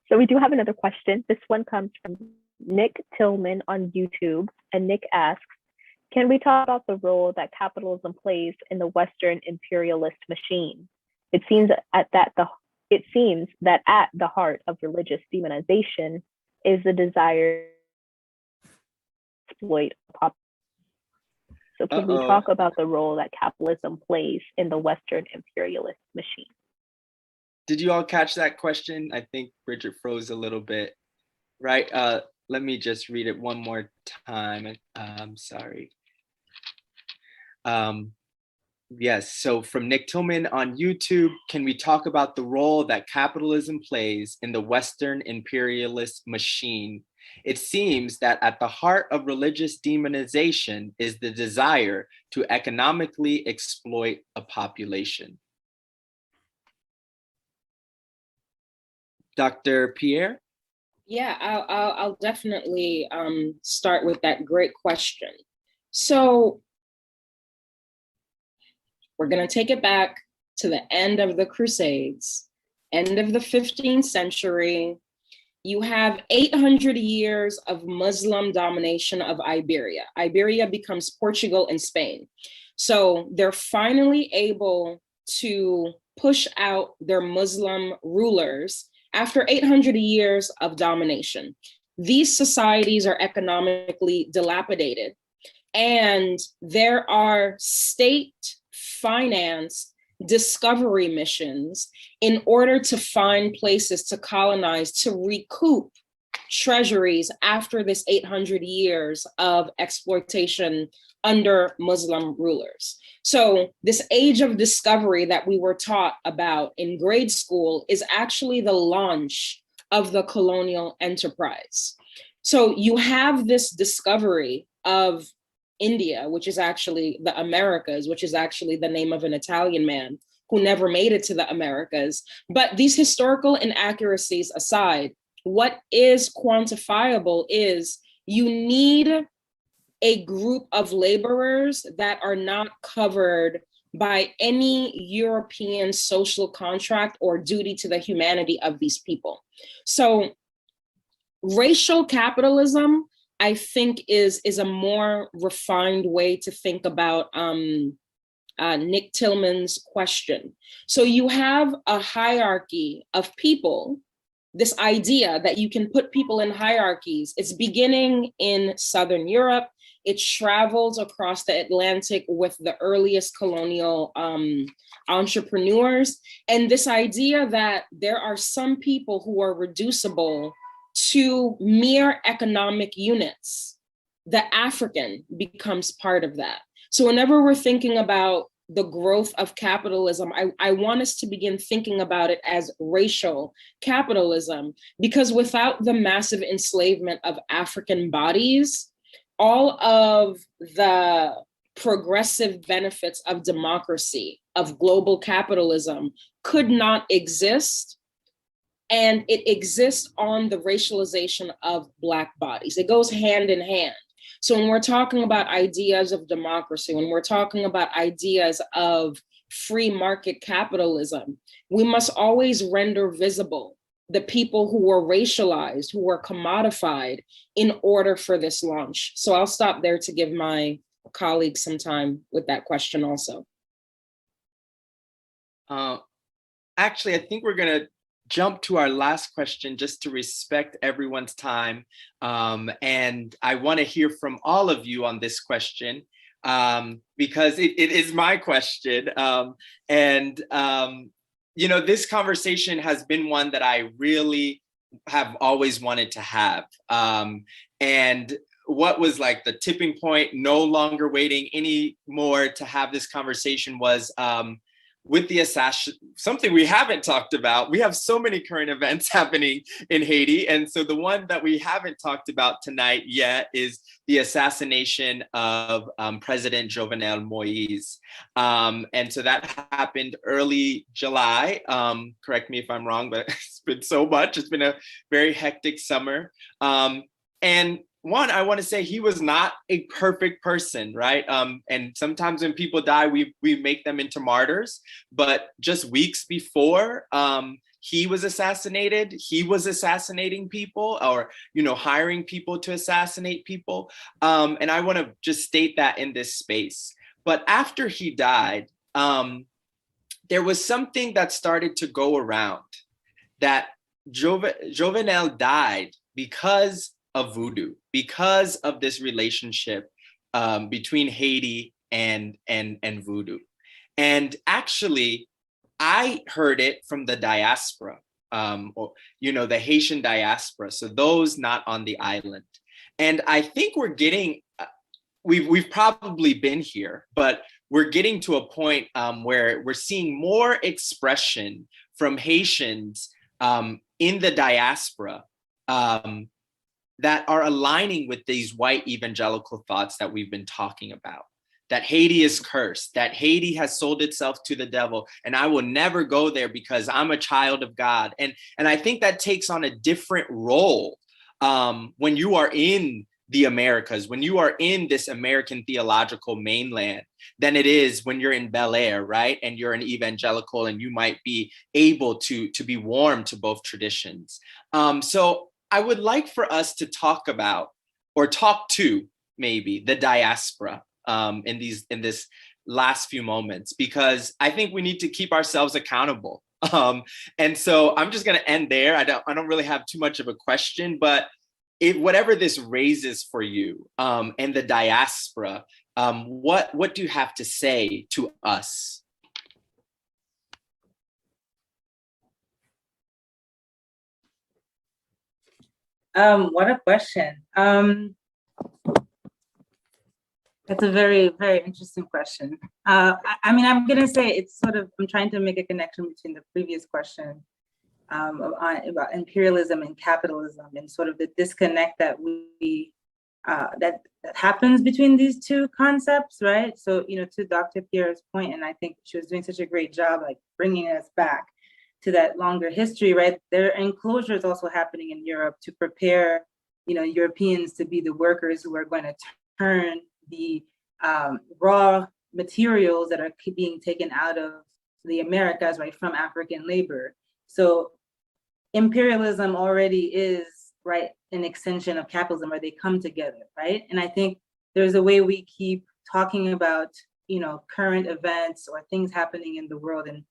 So we do have another question. This one comes from Nick Tillman on YouTube. And Nick asks, can we talk about the role that capitalism plays in the Western imperialist machine? It seems that at the heart of religious demonization is the desire to exploit a population. So can we talk about the role that capitalism plays in the Western imperialist machine? Did you all catch that question? I think Bridget froze a little bit, right? Let me just read it one more time. I'm sorry. Yes, so from Nick Tillman on YouTube, can we talk about the role that capitalism plays in the Western imperialist machine? It seems that at the heart of religious demonization is the desire to economically exploit a population. Dr. Pierre? Yeah, I'll definitely start with that great question. So we're going to take it back to the end of the Crusades, end of the 15th century. You have 800 years of Muslim domination of Iberia. Iberia becomes Portugal and Spain. So they're finally able to push out their Muslim rulers after 800 years of domination. These societies are economically dilapidated, and there are state-financed discovery missions in order to find places to colonize, to recoup treasuries after this 800 years of exploitation under Muslim rulers. So this age of discovery that we were taught about in grade school is actually the launch of the colonial enterprise. So you have this discovery of India, which is actually the Americas, which is actually the name of an Italian man who never made it to the Americas. But these historical inaccuracies aside, what is quantifiable is you need a group of laborers that are not covered by any European social contract or duty to the humanity of these people. So racial capitalism, I think, is a more refined way to think about Nick Tillman's question. So you have a hierarchy of people, this idea that you can put people in hierarchies. It's beginning in Southern Europe. It travels across the Atlantic with the earliest colonial entrepreneurs. And this idea that there are some people who are reducible to mere economic units, the African becomes part of that. So whenever we're thinking about the growth of capitalism, I want us to begin thinking about it as racial capitalism, because without the massive enslavement of African bodies, all of the progressive benefits of democracy, of global capitalism could not exist. And it exists on the racialization of Black bodies. It goes hand in hand. So when we're talking about ideas of democracy, when we're talking about ideas of free market capitalism, we must always render visible the people who were racialized, who were commodified in order for this launch. So I'll stop there to give my colleagues some time with that question also. Actually, I think we're gonna jump to our last question just to respect everyone's time. And I wanna hear from all of you on this question. because it is my question. This conversation has been one that I really have always wanted to have. And what was like the tipping point, no longer waiting anymore to have this conversation, was with the assassin, something we haven't talked about. We have so many current events happening in Haiti. And so the one that we haven't talked about tonight yet is the assassination of President Jovenel Moïse. And so that happened early July. Correct me if I'm wrong, but it's been so much. It's been a very hectic summer. And one, I want to say he was not a perfect person, right? And sometimes when people die, we make them into martyrs. But just weeks before he was assassinated, he was assassinating people, or hiring people to assassinate people. And I want to just state that in this space. But after he died, there was something that started to go around, that Jovenel died because of Vodou, because of this relationship between Haiti and Vodou. And actually, I heard it from the diaspora, the Haitian diaspora, so those not on the island. And I think we're getting, we've probably been here, but we're getting to a point where we're seeing more expression from Haitians in the diaspora that are aligning with these white evangelical thoughts that we've been talking about. That Haiti is cursed, that Haiti has sold itself to the devil, and I will never go there because I'm a child of God. And I think that takes on a different role when you are in the Americas, when you are in this American theological mainland, than it is when you're in Bel Air, right? And you're an evangelical and you might be able to be warm to both traditions. So I would like for us to talk about, or talk to maybe, the diaspora in this last few moments, because I think we need to keep ourselves accountable. And so I'm just going to end there. I don't really have too much of a question, but whatever this raises for you and the diaspora, what do you have to say to us? What a question. That's a very, very interesting question. I mean, I'm gonna say it's sort of, I'm trying to make a connection between the previous question about imperialism and capitalism, and sort of the disconnect that that happens between these two concepts, right? So, to Dr. Pierre's point, and I think she was doing such a great job, like bringing us back to that longer history, right? There are enclosures also happening in Europe to prepare, Europeans to be the workers who are going to turn the raw materials that are being taken out of the Americas, right, from African labor. So imperialism already is, right, an extension of capitalism, where they come together, right? And I think there's a way we keep talking about, current events or things happening in the world, and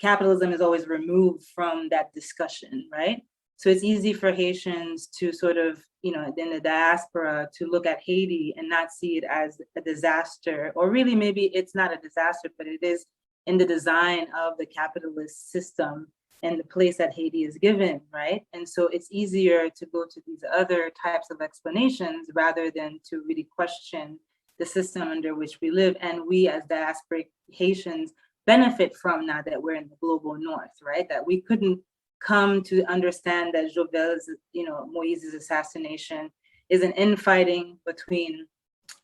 capitalism is always removed from that discussion, right? So it's easy for Haitians to sort of, in the diaspora, to look at Haiti and not see it as a disaster, or really maybe it's not a disaster, but it is in the design of the capitalist system and the place that Haiti is given, right? And so it's easier to go to these other types of explanations rather than to really question the system under which we live. And we as diasporic Haitians benefit from, now that we're in the global north, right? That we couldn't come to understand that Jovenel's, Moïse's assassination is an infighting between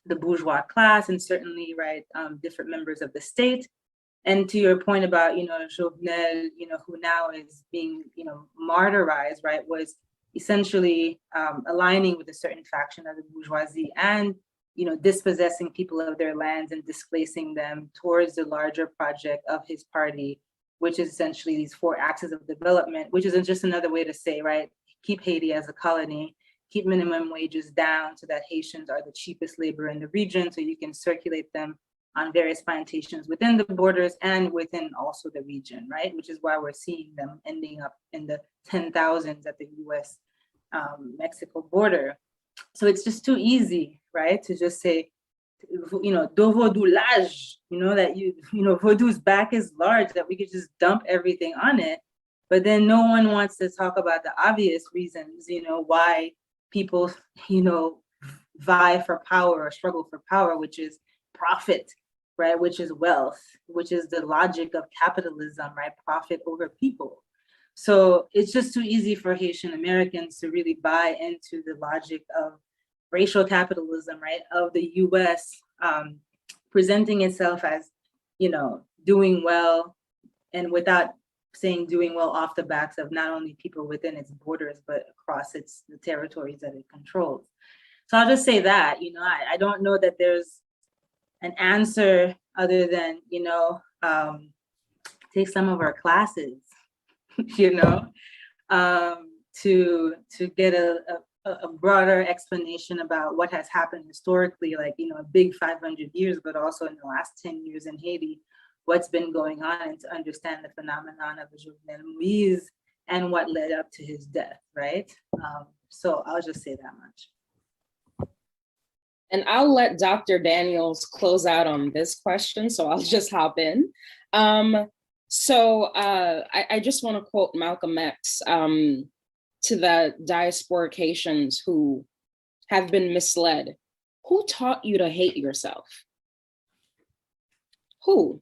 the bourgeois class and certainly, right, different members of the state. And to your point about, Jovenel, who now is being, martyrized, right, was essentially aligning with a certain faction of the bourgeoisie and, dispossessing people of their lands and displacing them towards the larger project of his party, which is essentially these 4 axes of development, which is just another way to say, right, keep Haiti as a colony, keep minimum wages down so that Haitians are the cheapest labor in the region, so you can circulate them on various plantations within the borders and within also the region, right? Which is why we're seeing them ending up in the 10,000s at the US Mexico border. So it's just too easy, right, to just say do Vodou-lage, that Vodou's back is large, that we could just dump everything on it. But then no one wants to talk about the obvious reasons, why people, vie for power or struggle for power, which is profit, right? Which is wealth, which is the logic of capitalism, right? Profit over people. So it's just too easy for Haitian Americans to really buy into the logic of racial capitalism, right? Of the US presenting itself as, doing well, and without saying doing well off the backs of not only people within its borders, but across the territories that it controls. So I'll just say that, I don't know that there's an answer other than, take some of our classes, to get a broader explanation about what has happened historically, like, a big 500 years, but also in the last 10 years in Haiti, what's been going on, and to understand the phenomenon of Jovenel Moïse and what led up to his death, right? So I'll just say that much. And I'll let Dr. Daniels close out on this question, so I'll just hop in. I just want to quote Malcolm X to the diasporic Haitians who have been misled. Who taught you to hate yourself? Who?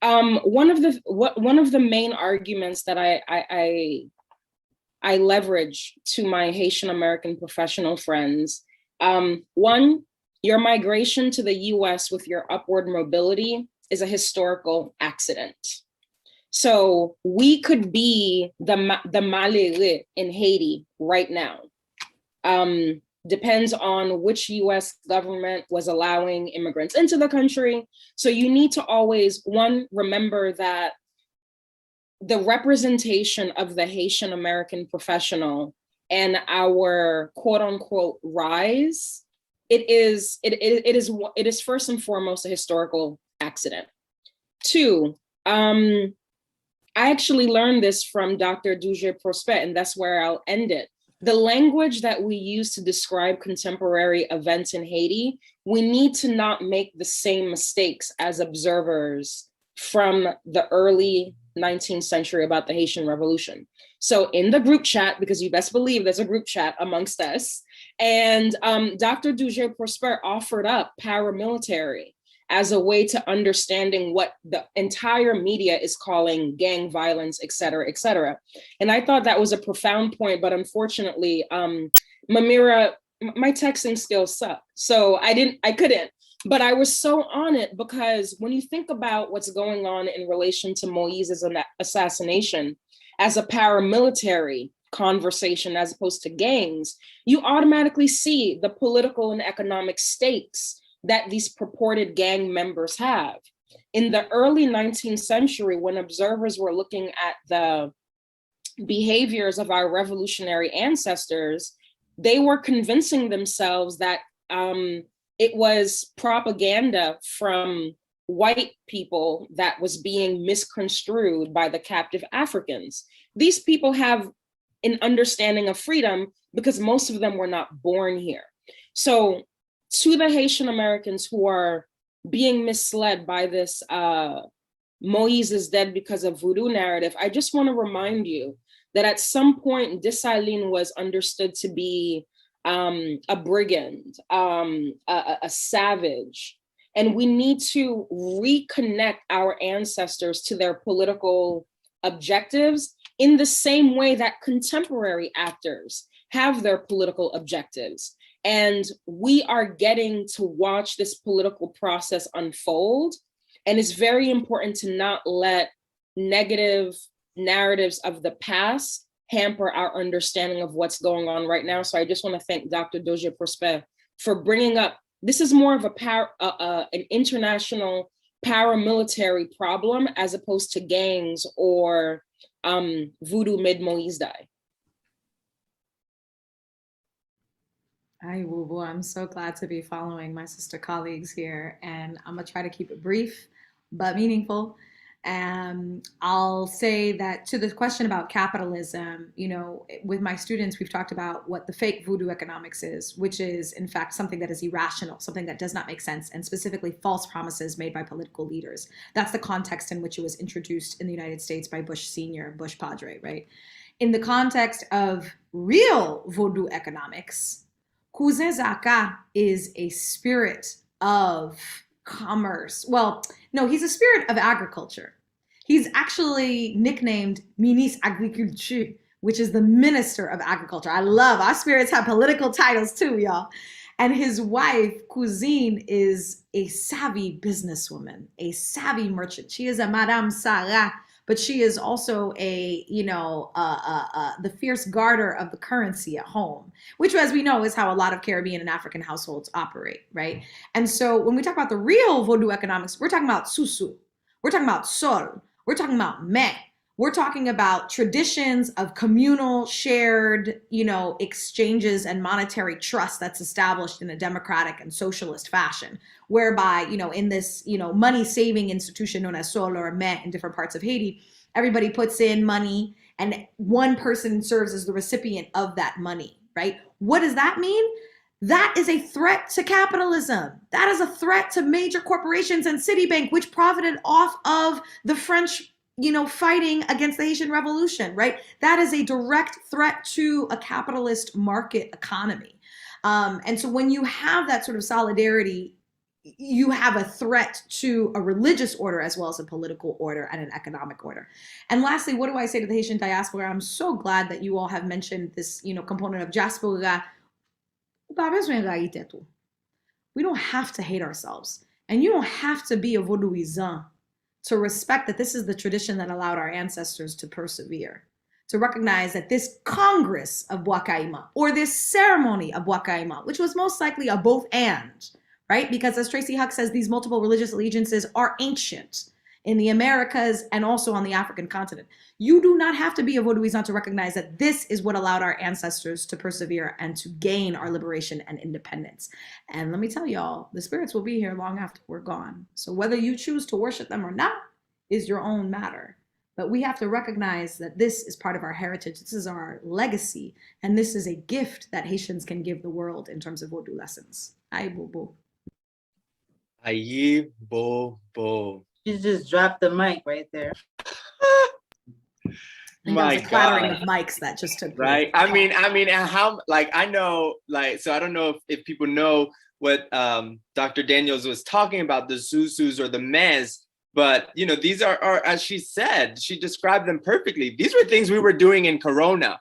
One of the main arguments that I leverage to my Haitian American professional friends, one, your migration to the US with your upward mobility is a historical accident. So we could be the malheureux in Haiti right now. Depends on which US government was allowing immigrants into the country. So you need to always, one, remember that the representation of the Haitian American professional and our quote unquote rise, it is first and foremost a historical accident. Two, I actually learned this from Dr. Duge-Prosper, and that's where I'll end it. The language that we use to describe contemporary events in Haiti, we need to not make the same mistakes as observers from the early 19th century about the Haitian Revolution. So in the group chat, because you best believe there's a group chat amongst us, and Dr. Duge-Prosper offered up paramilitary as a way to understanding what the entire media is calling gang violence, et cetera, et cetera. And I thought that was a profound point, but unfortunately, Mamira, my texting skills suck. So I couldn't, but I was so on it because when you think about what's going on in relation to Moïse's assassination as a paramilitary conversation as opposed to gangs, you automatically see the political and economic stakes that these purported gang members have. In the early 19th century, when observers were looking at the behaviors of our revolutionary ancestors, they were convincing themselves that it was propaganda from white people that was being misconstrued by the captive Africans. These people have an understanding of freedom because most of them were not born here. So to the Haitian Americans who are being misled by this Moïse is dead because of voodoo narrative, I just want to remind you that at some point, Dessalines was understood to be a brigand, a savage, and we need to reconnect our ancestors to their political objectives in the same way that contemporary actors have their political objectives. And we are getting to watch this political process unfold. And it's very important to not let negative narratives of the past hamper our understanding of what's going on right now. So I just want to thank Dr. Duge-Prosper for bringing up, this is more of an international paramilitary problem as opposed to gangs or voodoo made Moïse die. Hi, Woo-Woo. I'm so glad to be following my sister colleagues here, and I'm gonna try to keep it brief but meaningful. And I'll say that to the question about capitalism, you know, with my students, we've talked about what the fake voodoo economics is, which is in fact something that is irrational, something that does not make sense, and specifically false promises made by political leaders. That's the context in which it was introduced in the United States by Bush Sr., Bush Padre, right? In the context of real voodoo economics, Cousin Zaka is a spirit of commerce. Well, no, he's a spirit of agriculture. He's actually nicknamed Ministre Agriculture, which is the Minister of Agriculture. I love our spirits have political titles too, y'all. And his wife, Cousine, is a savvy businesswoman, a savvy merchant. She is a Madame Sarah, but she is also a, you know, the fierce guarder of the currency at home, which, as we know, is how a lot of Caribbean and African households operate, right? And so when we talk about the real Vodou economics, we're talking about susu, we're talking about sol, we're talking about me, we're talking about traditions of communal, shared, you know, exchanges and monetary trust that's established in a democratic and socialist fashion, whereby, you know, in this, you know, money saving institution known as sol or me in different parts of Haiti, everybody puts in money and one person serves as the recipient of that money, right? What does that mean? That is a threat to capitalism. That is a threat to major corporations and Citibank, which profited off of the French, you know, fighting against the Haitian Revolution, right? That is a direct threat to a capitalist market economy. And so when you have that sort of solidarity, you have a threat to a religious order as well as a political order and an economic order. And lastly, what do I say to the Haitian diaspora? I'm so glad that you all have mentioned this, you know, component of diaspora. We don't have to hate ourselves. And you don't have to be a Vodouisan to respect that this is the tradition that allowed our ancestors to persevere, to recognize that this Congress of Bwa Kayiman or this ceremony of Bwa Kayiman, which was most likely a both and, right? Because as Tracy Huck says, these multiple religious allegiances are ancient in the Americas and also on the African continent. You do not have to be a Vodouisan to recognize that this is what allowed our ancestors to persevere and to gain our liberation and independence. And let me tell y'all, the spirits will be here long after we're gone. So whether you choose to worship them or not is your own matter. But we have to recognize that this is part of our heritage. This is our legacy. And this is a gift that Haitians can give the world in terms of Vodou lessons. Aye, bobo. Aye, bobo. You just dropped the mic right there. My that was a clattering God. of mics that just took place. Right. I mean, and how, like, I know, like, so I don't know if people know what Dr. Daniels was talking about, the Zuzus or the Mez, but, you know, these are, as she said, she described them perfectly. These were things we were doing in Corona.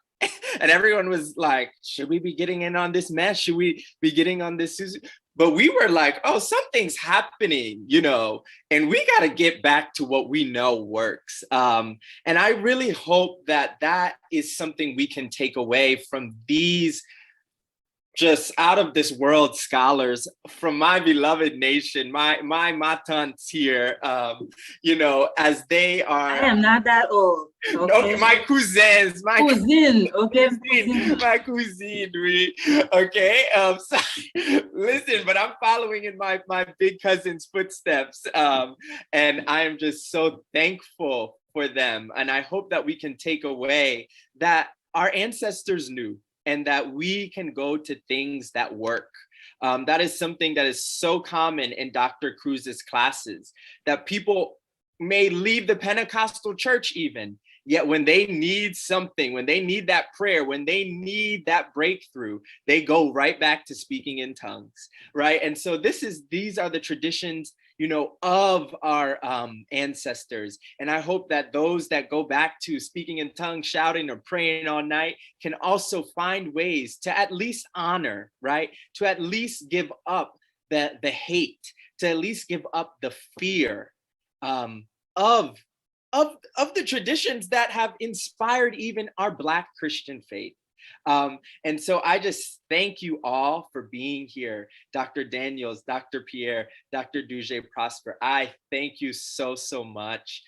And everyone was like, should we be getting in on this mess? Should we be getting on this Zuzu? But we were like, oh, something's happening, you know, and we got to get back to what we know works. And I really hope that that is something we can take away from these just out of this world scholars from my beloved nation, my matants here, you know, as they are. I am not that old. Okay, No, my cousins, my cousine, okay, my cousine, okay. So, listen, but I'm following in my big cousin's footsteps, and I am just so thankful for them, and I hope that we can take away that our ancestors knew, and that we can go to things that work. That is something that is so common in Dr. Cruz's classes, that people may leave the Pentecostal church even, yet when they need something, when they need that prayer, when they need that breakthrough, they go right back to speaking in tongues, right? And so these are the traditions, you know, of our ancestors. And I hope that those that go back to speaking in tongues, shouting or praying all night can also find ways to at least honor, right? To at least give up the hate, to at least give up the fear of the traditions that have inspired even our Black Christian faith. And so I just thank you all for being here. Dr. Daniels, Dr. Pierre, Dr. Duje Prosper, I thank you so, so much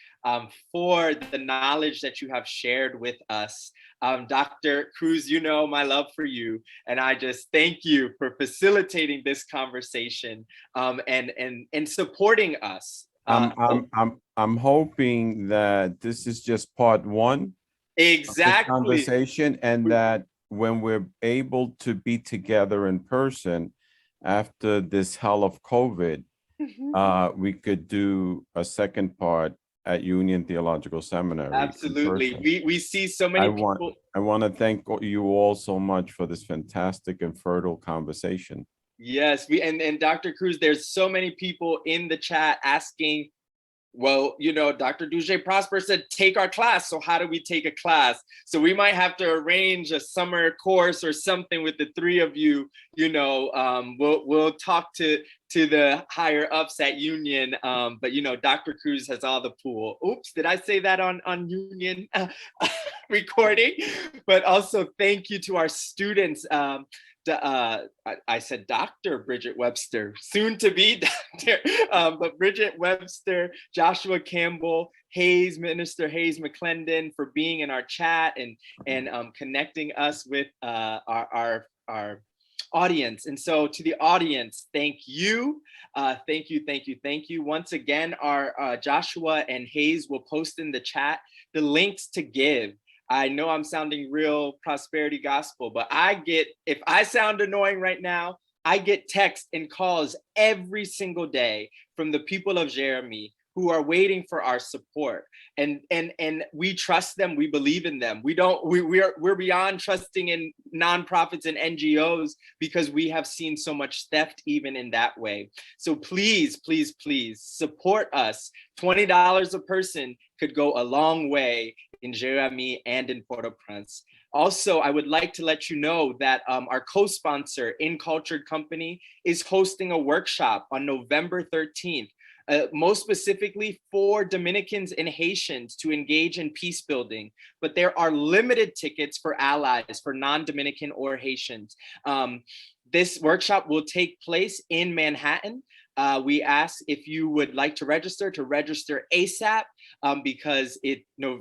for the knowledge that you have shared with us. Dr. Cruz, you know my love for you, and I just thank you for facilitating this conversation and supporting us I'm hoping that this is just part one of this Exactly. conversation, and that when we're able to be together in person after this hell of COVID, we could do a second part at Union Theological Seminary. Absolutely. We see so many people. I want to thank you all so much for this fantastic and fertile conversation. Yes, and Dr. Cruz, there's so many people in the chat asking, well, you know, Dr. Duje Prosper said, take our class. So how do we take a class? So we might have to arrange a summer course or something with the three of you. You know, we'll talk to the higher ups at Union. But you know, Dr. Cruz has all the pool. Oops, did I say that on Union recording? But also thank you to our students. I said Dr. Bridget Webster, soon to be Dr. But Bridget Webster, Joshua Campbell, Hayes, Minister Hayes McClendon, for being in our chat and connecting us with our audience. And so to the audience, thank you. Thank you. Once again, our Joshua and Hayes will post in the chat the links to give. I know I'm sounding real prosperity gospel, but if I sound annoying right now, I get texts and calls every single day from the people of Jeremy who are waiting for our support. And we trust them, we believe in them. We're beyond trusting in nonprofits and NGOs because we have seen so much theft even in that way. So please support us. $20 a person could go a long way in Jeremy and in Port-au-Prince. Also, I would like to let you know that our co-sponsor, In Cultured Company, is hosting a workshop on November 13th. Most specifically for Dominicans and Haitians to engage in peace building, but there are limited tickets for allies, for non-Dominican or Haitians. This workshop will take place in Manhattan. We ask if you would like to register ASAP, because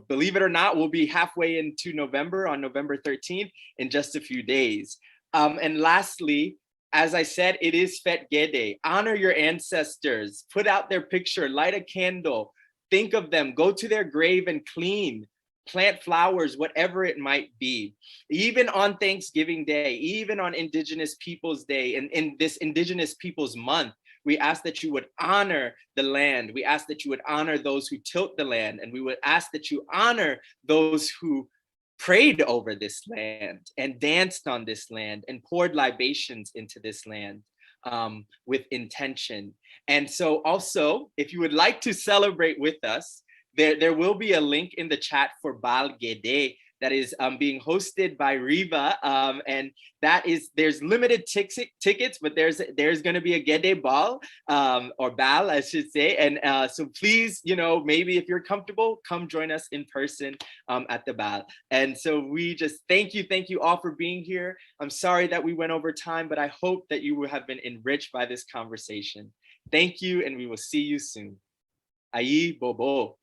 believe it or not, we'll be halfway into November on November 13th in just a few days. And lastly, as I said, it is Fête Gede. Honor your ancestors, put out their picture, light a candle, think of them, go to their grave and clean, plant flowers, whatever it might be. Even on Thanksgiving Day, even on Indigenous Peoples Day, and in this Indigenous Peoples Month, we ask that you would honor the land. We ask that you would honor those who tilt the land, and we would ask that you honor those who prayed over this land and danced on this land and poured libations into this land with intention. And so also, if you would like to celebrate with us, there will be a link in the chat for Bal Gede that is being hosted by Riva, and there's limited tickets, but there's going to be a Gede Bal, or Bal, I should say, and so please, maybe if you're comfortable, come join us in person at the Bal. And so we just thank you all for being here. I'm sorry that we went over time, but I hope that you have been enriched by this conversation. Thank you, and we will see you soon. Ayi Bobo.